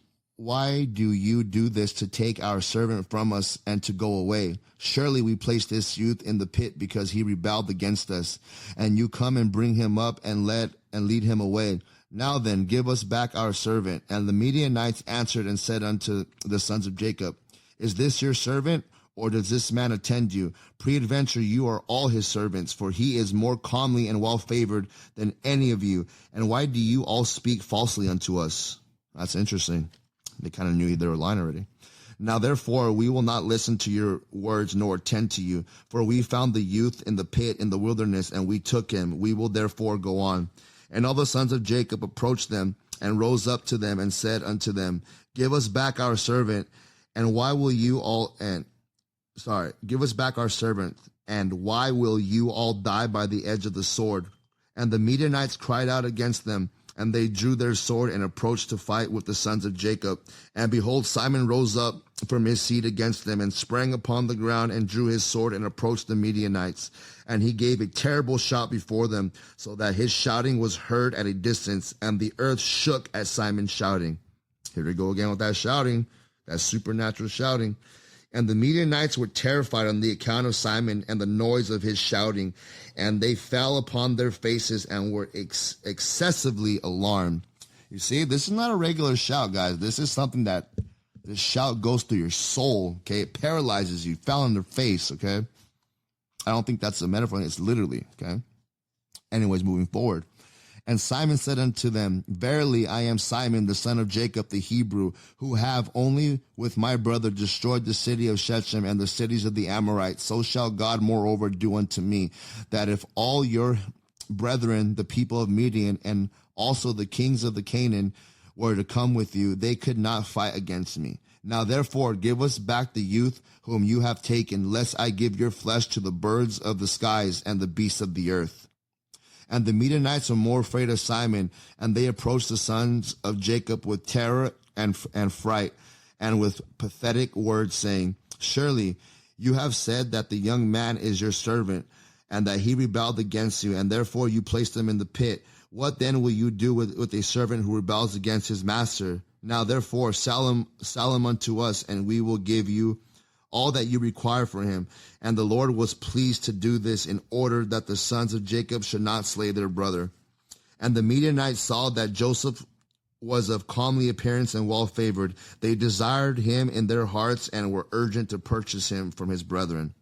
do you do this to take our servant from us and to go away? Surely we placed this youth in the pit because he rebelled against us. And you come and bring him up and lead him away. Now then, give us back our servant. And the Midianites answered and said unto the sons of Jacob, Is this your servant, or does this man attend you? Peradventure you are all his servants, for he is more comely and well-favored than any of you. And why do you all speak falsely unto us? That's interesting. They kind of knew they were lying already. Now therefore we will not listen to your words nor attend to you, for we found the youth in the pit in the wilderness, and we took him. We will therefore go on. And all the sons of Jacob approached them and rose up to them and said unto them, Give us back our servant, and why will you all give us back our servant, and why will you all die by the edge of the sword? And the Midianites cried out against them, and they drew their sword and approached to fight with the sons of Jacob. And behold, Simon rose up from his seat against them and sprang upon the ground and drew his sword and approached the Midianites. And he gave a terrible shout before them, so that his shouting was heard at a distance, and the earth shook at Simon's shouting. Here we go again with that shouting, that supernatural shouting. And the Midianites were terrified on the account of Simon and the noise of his shouting, and they fell upon their faces and were excessively alarmed. You see, this is not a regular shout, guys. This is something that this shout goes through your soul, okay? It paralyzes you. Fell on their face, okay? I don't think that's a metaphor. It's literally, okay? Anyways, moving forward. And Simon said unto them, Verily I am Simon, the son of Jacob the Hebrew, who have only with my brother destroyed the city of Shechem and the cities of the Amorites. So shall God moreover do unto me, that if all your brethren, the people of Midian, and also the kings of the Canaan, were to come with you, they could not fight against me. Now therefore give us back the youth whom you have taken, lest I give your flesh to the birds of the skies and the beasts of the earth. And the Midianites were more afraid of Simon, and they approached the sons of Jacob with terror and fright, and with pathetic words, saying, Surely you have said that the young man is your servant, and that he rebelled against you, and therefore you placed him in the pit. What then will you do with a servant who rebels against his master? Now therefore sell him unto us, and we will give you all that you require for him. And the Lord was pleased to do this in order that the sons of Jacob should not slay their brother. And the Midianites saw that Joseph was of comely appearance and well-favored. They desired him in their hearts and were urgent to purchase him from his brethren.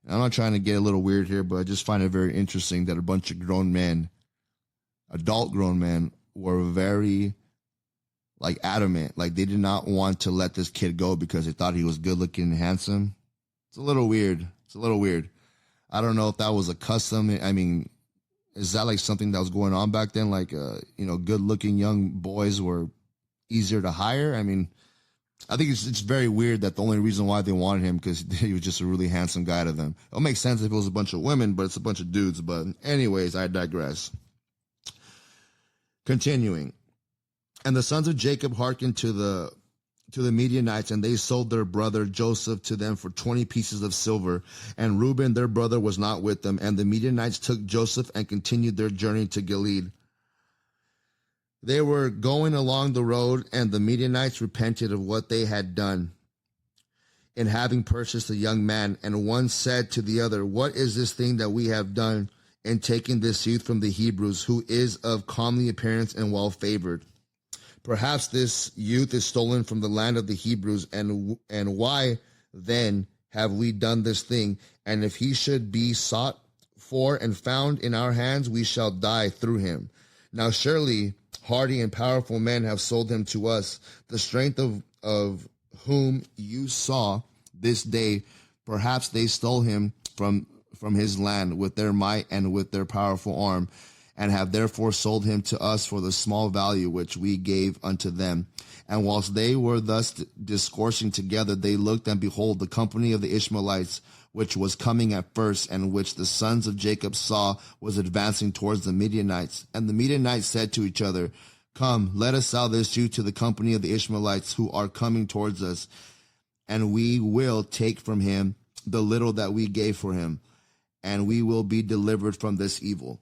And I'm not trying to get a little weird here, but I just find it very interesting that a bunch of grown men, adult grown men, were very adamant. They did not want to let this kid go because they thought he was good looking and handsome. It's a little weird. I don't know if that was a custom. I mean, is that something that was going on back then? Good looking young boys were easier to hire. I mean, I think it's very weird that the only reason why they wanted him because he was just a really handsome guy to them. It'll make sense if it was a bunch of women, but it's a bunch of dudes. But anyways, I digress. Continuing. And the sons of Jacob hearkened to the Midianites, and they sold their brother Joseph to them for 20 pieces of silver. And Reuben, their brother, was not with them. And the Midianites took Joseph and continued their journey to Gilead. They were going along the road, and the Midianites repented of what they had done in having purchased the young man. And one said to the other, What is this thing that we have done in taking this youth from the Hebrews, who is of comely appearance and well-favored? Perhaps this youth is stolen from the land of the Hebrews, and why then have we done this thing? And if he should be sought for and found in our hands, we shall die through him. Now surely hardy and powerful men have sold him to us, the strength of whom you saw this day. Perhaps they stole him from his land with their might and with their powerful arm, and have therefore sold him to us for the small value which we gave unto them. And whilst they were thus discoursing together, they looked, and behold, the company of the Ishmaelites, which was coming at first, and which the sons of Jacob saw was advancing towards the Midianites. And the Midianites said to each other, Come, let us sell this Jew to the company of the Ishmaelites who are coming towards us, and we will take from him the little that we gave for him, and we will be delivered from this evil.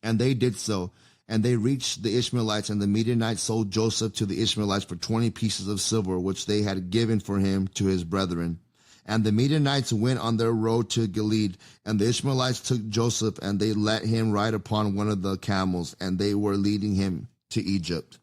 And they did so. And they reached the Ishmaelites, and the Midianites sold Joseph to the Ishmaelites for 20 pieces of silver, which they had given for him to his brethren. And the Midianites went on their road to Gilead, and the Ishmaelites took Joseph, and they let him ride upon one of the camels, and they were leading him to Egypt.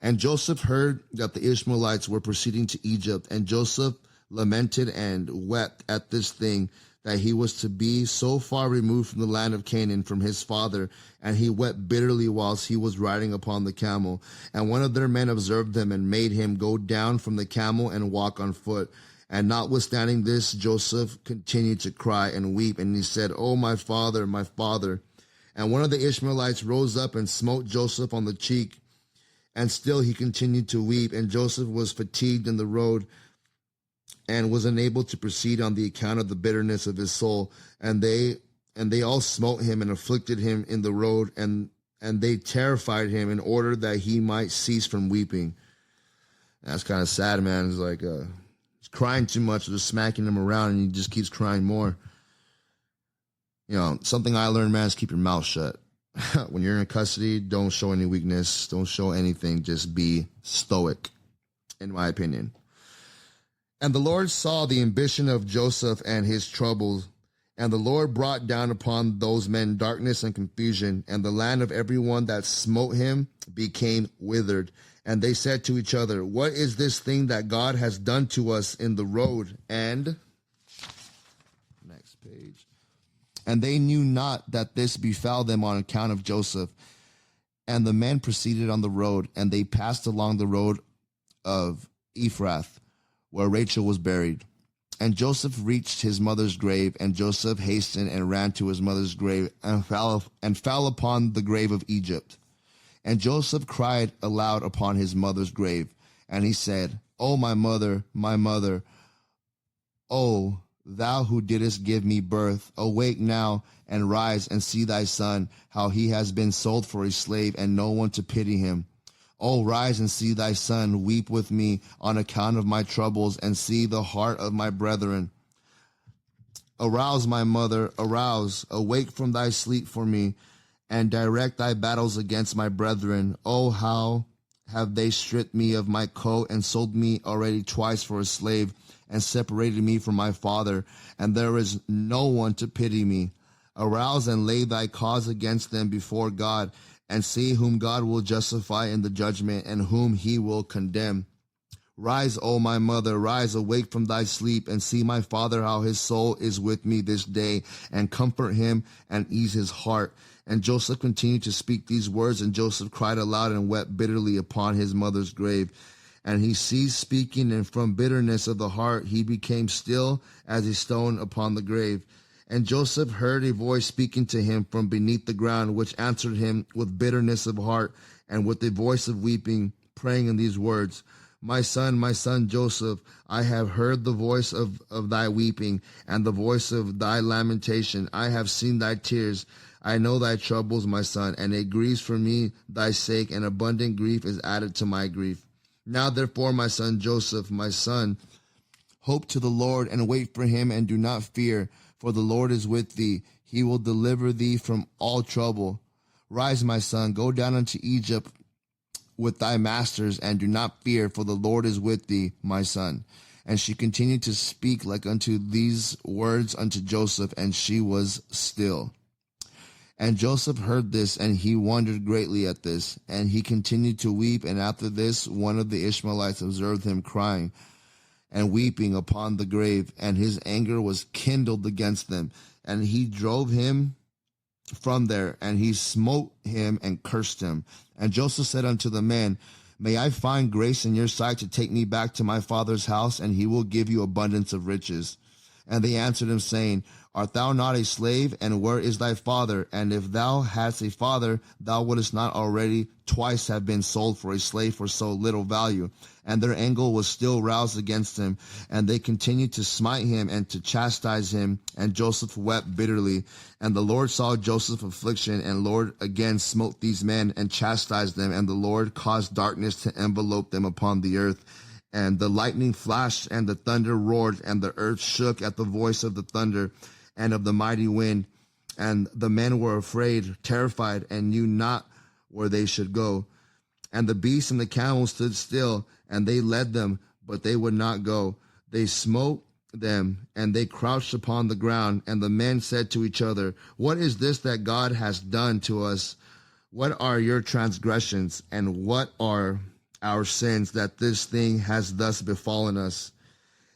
And Joseph heard that the Ishmaelites were proceeding to Egypt, and Joseph lamented and wept at this thing, that he was to be so far removed from the land of Canaan from his father, and he wept bitterly whilst he was riding upon the camel. And one of their men observed him, and made him go down from the camel and walk on foot. And notwithstanding this, Joseph continued to cry and weep, and he said, O my father, my father. And one of the Ishmaelites rose up and smote Joseph on the cheek, and still he continued to weep. And Joseph was fatigued in the road, and was unable to proceed on the account of the bitterness of his soul. And they all smote him and afflicted him in the road, and they terrified him in order that he might cease from weeping. That's kind of sad, man. It's like he's crying too much, they're smacking him around, and he just keeps crying more. You know, something I learned, man, is keep your mouth shut. When you're in custody, don't show any weakness, don't show anything, just be stoic, in my opinion. And the Lord saw the ambition of Joseph and his troubles, and the Lord brought down upon those men darkness and confusion, and the land of everyone that smote him became withered. And they said to each other, What is this thing that God has done to us in the road? And next page. And they knew not that this befell them on account of Joseph. And the men proceeded on the road, and they passed along the road of Ephrath, where Rachel was buried. And Joseph reached his mother's grave, and Joseph hastened and ran to his mother's grave, and fell upon the grave of Egypt. And Joseph cried aloud upon his mother's grave, and he said, O my mother, O thou who didst give me birth, awake now, and rise and see thy son, how he has been sold for a slave, and no one to pity him. Oh, rise and see thy son, weep with me on account of my troubles, and see the heart of my brethren. Arouse, my mother, arouse, awake from thy sleep for me, and direct thy battles against my brethren. Oh, how have they stripped me of my coat, and sold me already twice for a slave, and separated me from my father, and there is no one to pity me. Arouse and lay thy cause against them before God, and see whom God will justify in the judgment, and whom he will condemn. Rise, O my mother, rise, awake from thy sleep, and see my father, how his soul is with me this day, and comfort him and ease his heart. And Joseph continued to speak these words, and Joseph cried aloud and wept bitterly upon his mother's grave. And he ceased speaking, and from bitterness of the heart he became still as a stone upon the grave. And Joseph heard a voice speaking to him from beneath the ground, which answered him with bitterness of heart, and with a voice of weeping, praying in these words, my son Joseph, I have heard the voice of thy weeping, and the voice of thy lamentation. I have seen thy tears. I know thy troubles, my son, and it grieves for me thy sake, and abundant grief is added to my grief. Now therefore, my son Joseph, my son, hope to the Lord, and wait for him, and do not fear, for the Lord is with thee. He will deliver thee from all trouble. Rise, my son, go down unto Egypt with thy masters, and do not fear, for the Lord is with thee, my son. And she continued to speak like unto these words unto Joseph, and she was still. And Joseph heard this, and he wondered greatly at this, and he continued to weep. And after this, one of the Ishmaelites observed him crying and weeping upon the grave, and his anger was kindled against them. And he drove him from there, and he smote him and cursed him. And Joseph said unto the man, May I find grace in your sight to take me back to my father's house, and he will give you abundance of riches. And they answered him, saying, Art thou not a slave? And where is thy father? And if thou hadst a father, thou wouldest not already twice have been sold for a slave for so little value. And their anger was still roused against him, and they continued to smite him and to chastise him. And Joseph wept bitterly. And the Lord saw Joseph's affliction, and Lord again smote these men and chastised them. And the Lord caused darkness to envelope them upon the earth. And the lightning flashed, and the thunder roared, and the earth shook at the voice of the thunder and of the mighty wind. And the men were afraid, terrified, and knew not where they should go. And the beasts and the camels stood still, and they led them, but they would not go. They smote them, and they crouched upon the ground. And the men said to each other, What is this that God has done to us? What are your transgressions, and what are our sins, that this thing has thus befallen us?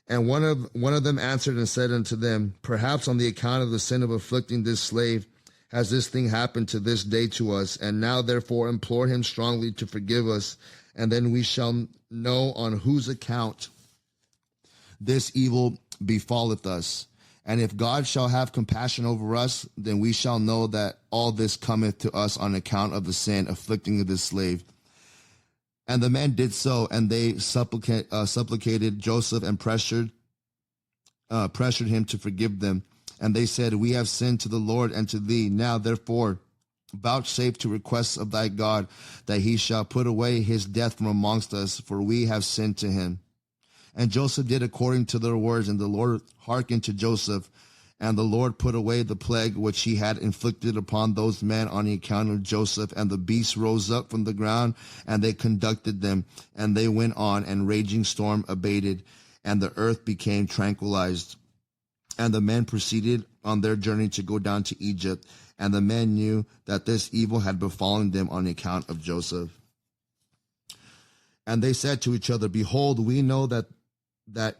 And one of them answered and said unto them, Perhaps on the account of the sin of afflicting this slave has this thing happened to this day to us. And now therefore implore him strongly to forgive us, and then we shall know on whose account this evil befalleth us. And if God shall have compassion over us, then we shall know that all this cometh to us on account of the sin afflicting this slave. And the men did so, and they supplicated Joseph and pressured him to forgive them. And they said, We have sinned to the Lord and to thee. Now, therefore, vouchsafe to requests of thy God, that he shall put away his death from amongst us, for we have sinned to him. And Joseph did according to their words, and the Lord hearkened to Joseph. And the Lord put away the plague which he had inflicted upon those men on the account of Joseph. And the beasts rose up from the ground, and they conducted them. And they went on, and raging storm abated, and the earth became tranquilized. And the men proceeded on their journey to go down to Egypt. And the men knew that this evil had befallen them on the account of Joseph. And they said to each other, Behold, we know that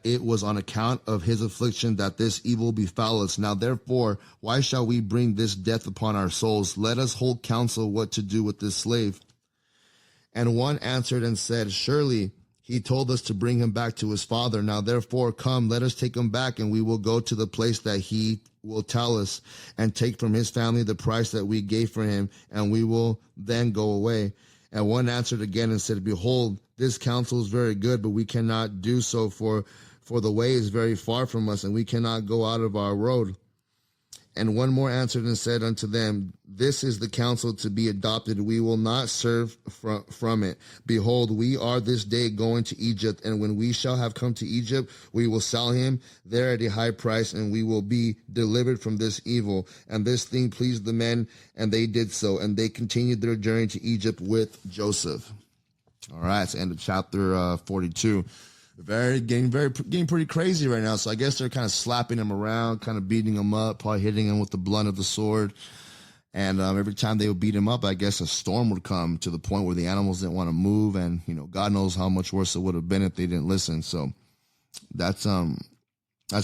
it was on account of his affliction that this evil befell us. Now therefore, why shall we bring this death upon our souls? Let us hold counsel what to do with this slave. And one answered and said, Surely he told us to bring him back to his father. Now therefore, come, let us take him back, and we will go to the place that he will tell us, and take from his family the price that we gave for him, and we will then go away. And one answered again and said, Behold, this counsel is very good, but we cannot do so, for the way is very far from us, and we cannot go out of our road. And one more answered and said unto them, This is the counsel to be adopted. We will not serve from it. Behold, we are this day going to Egypt, and when we shall have come to Egypt, we will sell him there at a high price, and we will be delivered from this evil. And this thing pleased the men, and they did so. And they continued their journey to Egypt with Joseph. All right, it's the end of chapter 42. Getting pretty crazy right now. So I guess they're kind of slapping him around, kind of beating him up, probably hitting him with the blunt of the sword. And every time they would beat him up, I guess a storm would come to the point where the animals didn't want to move. And, God knows how much worse it would have been if they didn't listen. So that's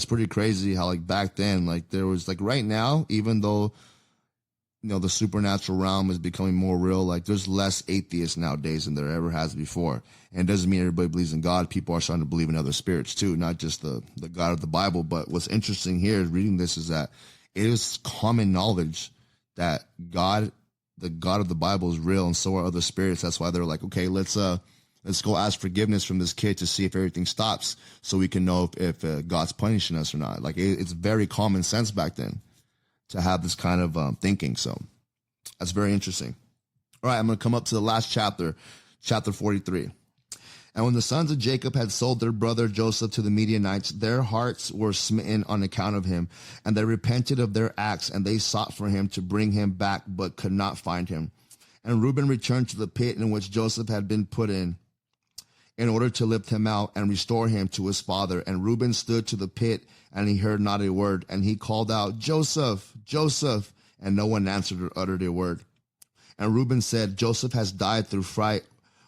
pretty crazy how, back then, there was, right now, even though, the supernatural realm is becoming more real, there's less atheists nowadays than there ever has before. And it doesn't mean everybody believes in God. People are starting to believe in other spirits too, not just the God of the Bible. But what's interesting here reading this is that it is common knowledge that God, the God of the Bible, is real, and so are other spirits. That's why they're like, okay, let's go ask forgiveness from this kid to see if everything stops, so we can know if God's punishing us or not. It's very common sense back then to have this kind of thinking. So that's very interesting. All right, I'm going to come up to the last chapter, chapter 43. And when the sons of Jacob had sold their brother Joseph to the Midianites, their hearts were smitten on account of him, and they repented of their acts, and they sought for him to bring him back, but could not find him. And Reuben returned to the pit in which Joseph had been put in order to lift him out and restore him to his father. And Reuben stood to the pit, and he heard not a word. And he called out, Joseph, Joseph, and no one answered or uttered a word. And Reuben said, Joseph has died through fright,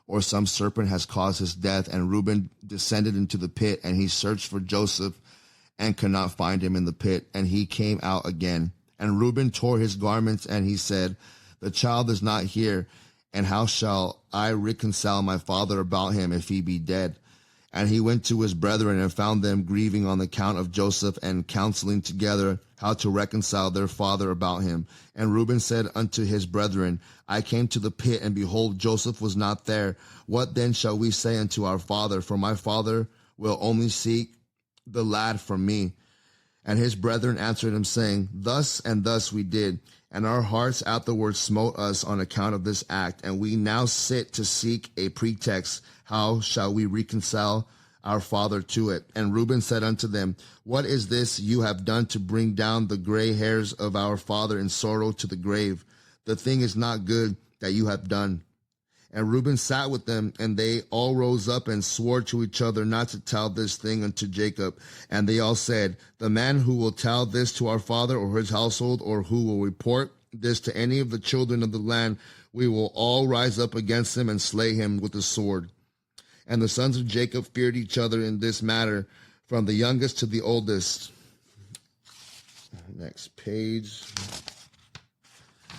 or some serpent has caused his death. And Reuben descended into the pit, and he searched for Joseph and could not find him in the pit. And he came out again. And Reuben tore his garments, and he said, the child is not here, and how shall I reconcile my father about him if he be dead? And he went to his brethren and found them grieving on the account of Joseph and counseling together how to reconcile their father about him. And Reuben said unto his brethren, I came to the pit, and behold, Joseph was not there. What then shall we say unto our father? For my father will only seek the lad from me. And his brethren answered him, saying, Thus and thus we did, and our hearts afterwards smote us on account of this act, and we now sit to seek a pretext. How shall we reconcile our father to it? And Reuben said unto them, What is this you have done to bring down the gray hairs of our father in sorrow to the grave? The thing is not good that you have done. And Reuben sat with them, and they all rose up and swore to each other not to tell this thing unto Jacob. And they all said, The man who will tell this to our father or his household, or who will report this to any of the children of the land, we will all rise up against him and slay him with the sword. And the sons of Jacob feared each other in this matter, from the youngest to the oldest. Next page.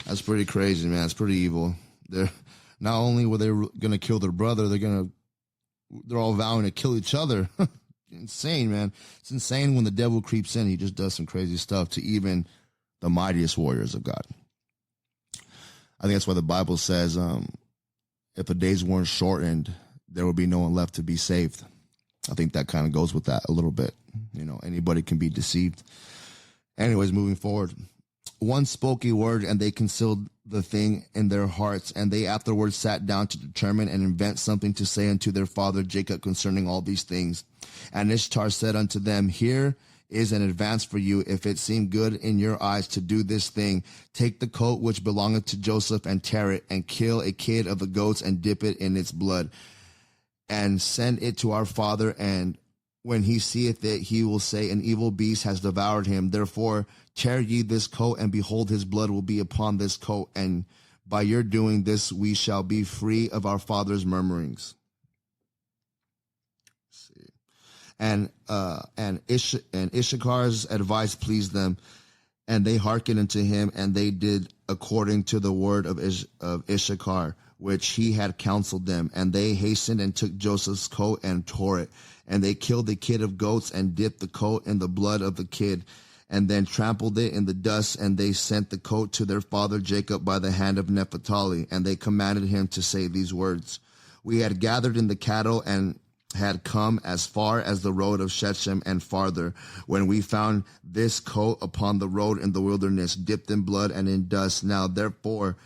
That's pretty crazy, man. It's pretty evil. They're not only were they going to kill their brother, they're all vowing to kill each other. Insane, man. It's insane when the devil creeps in. He just does some crazy stuff to even the mightiest warriors of God. I think that's why the Bible says, if the days weren't shortened, there will be no one left to be saved. I think that kind of goes with that a little bit. Anybody can be deceived. Anyways, moving forward. One spoke a word, and they concealed the thing in their hearts, and they afterwards sat down to determine and invent something to say unto their father Jacob concerning all these things. And Ishtar said unto them, Here is an advance for you, if it seem good in your eyes to do this thing. Take the coat which belongeth to Joseph, and tear it, and kill a kid of the goats, and dip it in its blood, and send it to our father, and when he seeth it, he will say, An evil beast has devoured him. Therefore tear ye this coat, and behold, his blood will be upon this coat, and by your doing this we shall be free of our father's murmurings. Let's see. And Issachar's advice pleased them, and they hearkened unto him, and they did according to the word of Issachar, which he had counseled them. And they hastened and took Joseph's coat and tore it. And they killed the kid of goats and dipped the coat in the blood of the kid, and then trampled it in the dust. And they sent the coat to their father Jacob by the hand of Naphtali. And they commanded him to say these words, We had gathered in the cattle and had come as far as the road of Shechem and farther, when we found this coat upon the road in the wilderness, dipped in blood and in dust. Now therefore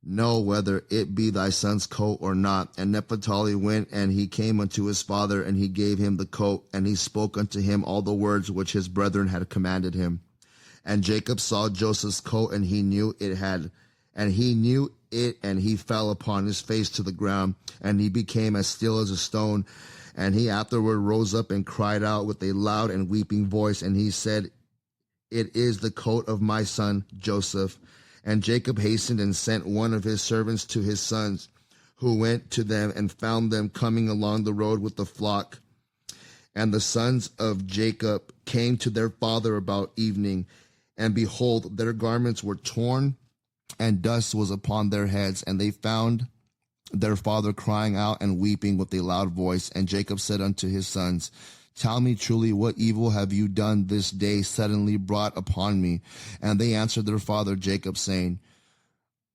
know whether it be thy son's coat or not. And Naphtali went, and he came unto his father, and he gave him the coat, and he spoke unto him all the words which his brethren had commanded him. And Jacob saw Joseph's coat, and he knew it, and he fell upon his face to the ground, and he became as still as a stone. And he afterward rose up and cried out with a loud and weeping voice, and he said, It is the coat of my son Joseph. And Jacob hastened and sent one of his servants to his sons, who went to them and found them coming along the road with the flock. And the sons of Jacob came to their father about evening, and behold, their garments were torn, and dust was upon their heads. And they found their father crying out and weeping with a loud voice. And Jacob said unto his sons, Tell me truly, what evil have you done this day suddenly brought upon me? And they answered their father Jacob, saying,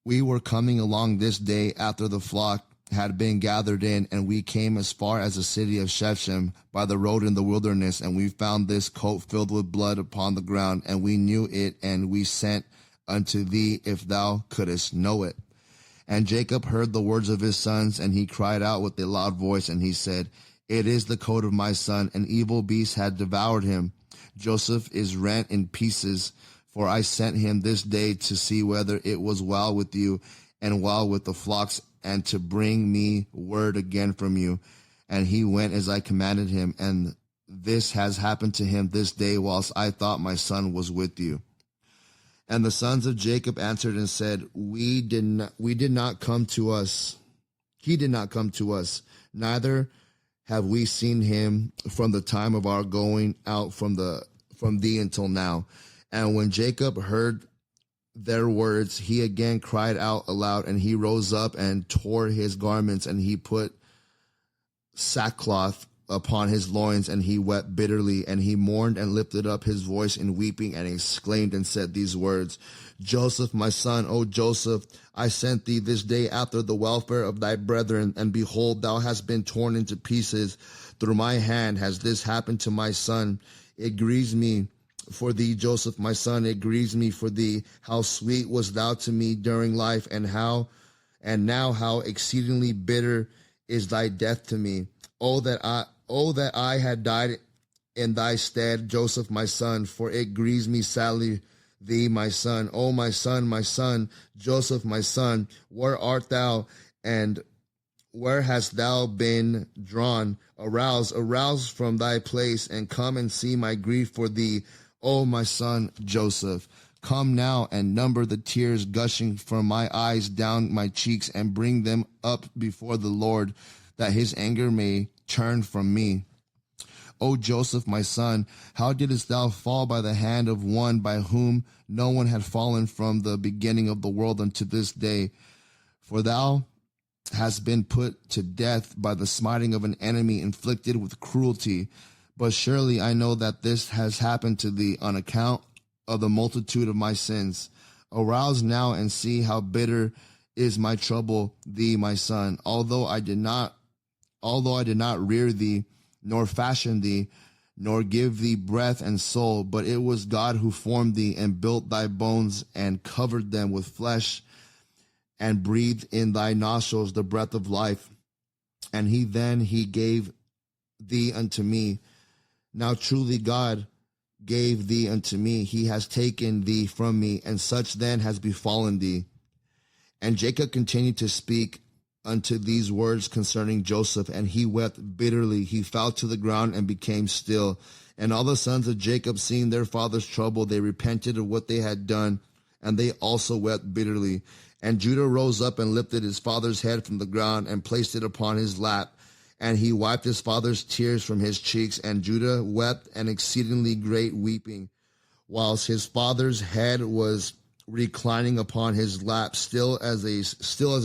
We were coming along this day after the flock had been gathered in, and we came as far as the city of Shechem by the road in the wilderness, and we found this coat filled with blood upon the ground, and we knew it, and we sent unto thee if thou couldest know it. And Jacob heard the words of his sons, and he cried out with a loud voice, and he said, It is the coat of my son, an evil beast had devoured him. Joseph is rent in pieces, for I sent him this day to see whether it was well with you and well with the flocks, and to bring me word again from you. And he went as I commanded him, and this has happened to him this day, whilst I thought my son was with you. And the sons of Jacob answered and said, He did not come to us, neither have we seen him from the time of our going out from thee until now. And when Jacob heard their words, he again cried out aloud, and he rose up and tore his garments, and he put sackcloth upon his loins, and he wept bitterly, and he mourned and lifted up his voice in weeping, and exclaimed and said these words, Joseph, my son, O Joseph, I sent thee this day after the welfare of thy brethren, and behold, thou hast been torn into pieces. Through my hand has this happened to my son. It grieves me for thee, Joseph, my son, it grieves me for thee. How sweet was thou to me during life, and now how exceedingly bitter is thy death to me. Oh that I had died in thy stead, Joseph, my son, for it grieves me sadly thee, my son. O my son, Joseph, my son, where art thou, and where hast thou been drawn? Arouse from thy place, and come and see my grief for thee, O my son Joseph. Come now and number the tears gushing from my eyes down my cheeks, and bring them up before the Lord, that his anger may turn from me. O Joseph, my son, how didst thou fall by the hand of one by whom no one had fallen from the beginning of the world unto this day? For thou hast been put to death by the smiting of an enemy inflicted with cruelty. But surely I know that this has happened to thee on account of the multitude of my sins. Arouse now and see how bitter is my trouble thee, my son. Although I did not rear thee, nor fashion thee, nor give thee breath and soul, but it was God who formed thee and built thy bones and covered them with flesh and breathed in thy nostrils the breath of life. And he gave thee unto me. Now truly God gave thee unto me. He has taken thee from me, and such then has befallen thee. And Jacob continued to speak unto these words concerning Joseph, and he wept bitterly. He fell to the ground and became still. And all the sons of Jacob, seeing their father's trouble, they repented of what they had done, and they also wept bitterly. And Judah rose up and lifted his father's head from the ground and placed it upon his lap. And he wiped his father's tears from his cheeks, and Judah wept an exceedingly great weeping, whilst his father's head was reclining upon his lap, still as a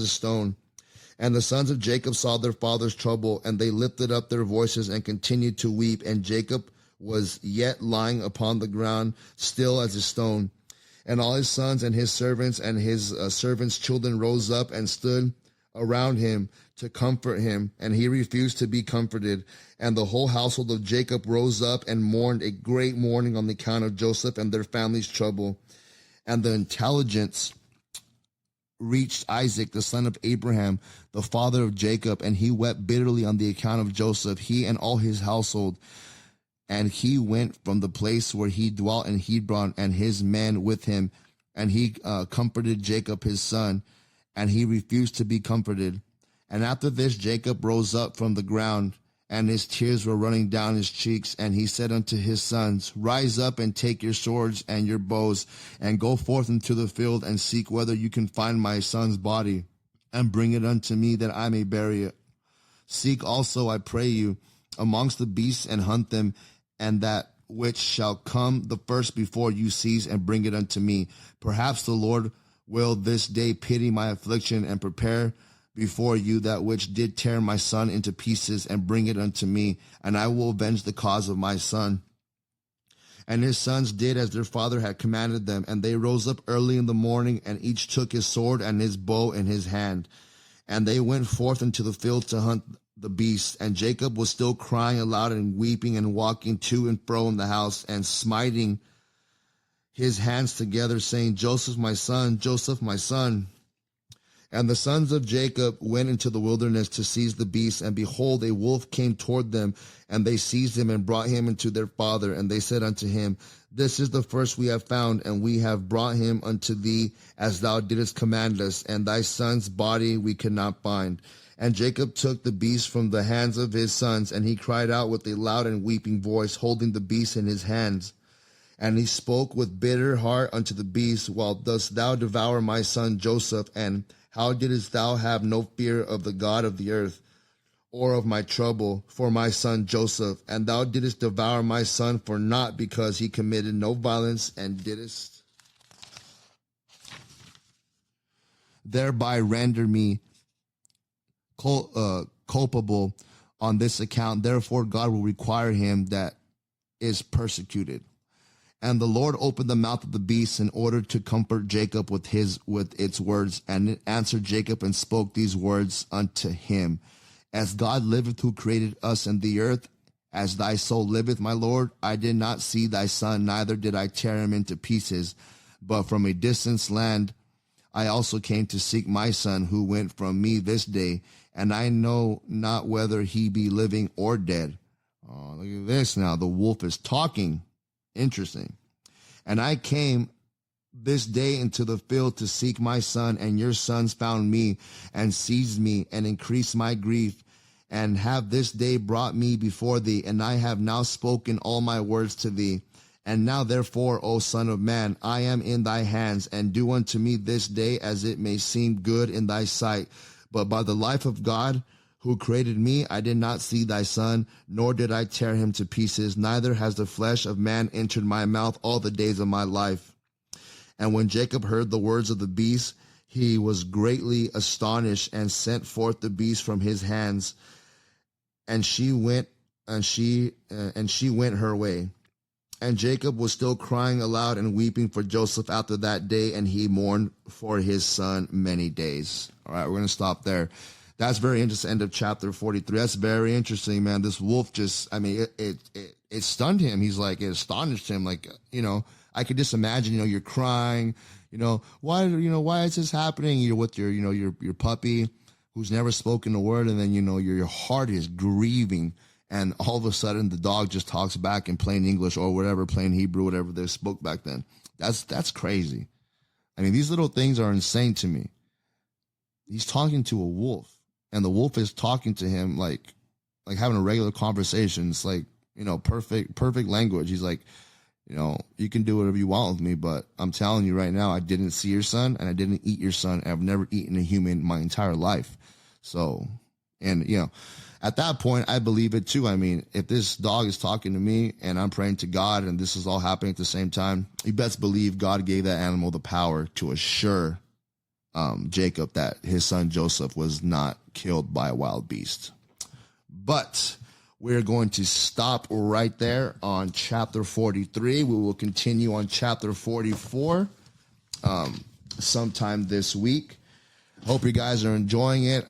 stone. And the sons of Jacob saw their father's trouble, and they lifted up their voices and continued to weep. And Jacob was yet lying upon the ground, still as a stone. And all his sons and his servants' children rose up and stood around him to comfort him, and he refused to be comforted. And the whole household of Jacob rose up and mourned a great mourning on the account of Joseph and their family's trouble. And the intelligence reached Isaac, the son of Abraham, the father of Jacob, and he wept bitterly on the account of Joseph, he and all his household. And he went from the place where he dwelt in Hebron, and his men with him, and he comforted Jacob his son, and he refused to be comforted. And after this Jacob rose up from the ground, and his tears were running down his cheeks, and he said unto his sons, Rise up and take your swords and your bows, and go forth into the field, and seek whether you can find my son's body, and bring it unto me, that I may bury it. Seek also, I pray you, amongst the beasts, and hunt them, and that which shall come the first before you seize, and bring it unto me. Perhaps the Lord will this day pity my affliction, and prepare before you that which did tear my son into pieces, and bring it unto me, and I will avenge the cause of my son. And his sons did as their father had commanded them, and they rose up early in the morning, and each took his sword and his bow in his hand. And they went forth into the field to hunt the beasts. And Jacob was still crying aloud and weeping and walking to and fro in the house, and smiting his hands together, saying, Joseph, my son, Joseph, my son. And the sons of Jacob went into the wilderness to seize the beasts, and behold, a wolf came toward them, and they seized him and brought him unto their father. And they said unto him, This is the first we have found, and we have brought him unto thee, as thou didst command us, and thy son's body we could not find. And Jacob took the beast from the hands of his sons, and he cried out with a loud and weeping voice, holding the beast in his hands. And he spoke with bitter heart unto the beast, Why dost thou devour my son Joseph? And how didst thou have no fear of the God of the earth, or of my trouble for my son Joseph? And thou didst devour my son for naught, because he committed no violence, and didst thereby render me culpable on this account. Therefore, God will require him that is persecuted. And the Lord opened the mouth of the beast in order to comfort Jacob with its words. And it answered Jacob and spoke these words unto him. As God liveth, who created us and the earth, as thy soul liveth, my Lord, I did not see thy son, neither did I tear him into pieces. But from a distant land I also came to seek my son, who went from me this day, and I know not whether he be living or dead. Oh, look at this now. The wolf is talking. Interesting. And I came this day into the field to seek my son, and your sons found me and seized me and increased my grief, and have this day brought me before thee, and I have now spoken all my words to thee. And now therefore, O son of man, I am in thy hands, and do unto me this day as it may seem good in thy sight. But by the life of God, who created me, I did not see thy son, nor did I tear him to pieces, neither has the flesh of man entered my mouth all the days of my life. And when Jacob heard the words of the beast, he was greatly astonished, and sent forth the beast from his hands, and she went her way. And Jacob was still crying aloud and weeping for Joseph after that day, and he mourned for his son many days. All right, we're going to stop there. That's very interesting. End of chapter 43. That's very interesting, man. This wolf just, I mean, it stunned him. He's like, it astonished him. Like, I could just imagine, you're crying, why is this happening? You're with your puppy who's never spoken a word. And then, your heart is grieving. And all of a sudden the dog just talks back in plain English or whatever, plain Hebrew, whatever they spoke back then. That's crazy. I mean, these little things are insane to me. He's talking to a wolf, and the wolf is talking to him like having a regular conversation. It's like, perfect language. He's like, you can do whatever you want with me, but I'm telling you right now, I didn't see your son and I didn't eat your son. And I've never eaten a human my entire life. So, and at that point, I believe it too. I mean, if this dog is talking to me and I'm praying to God and this is all happening at the same time, you best believe God gave that animal the power to assure Jacob that his son Joseph was not killed by a wild beast. But we're going to stop right there on chapter 43. We will continue on chapter 44 sometime this week. Hope you guys are enjoying it.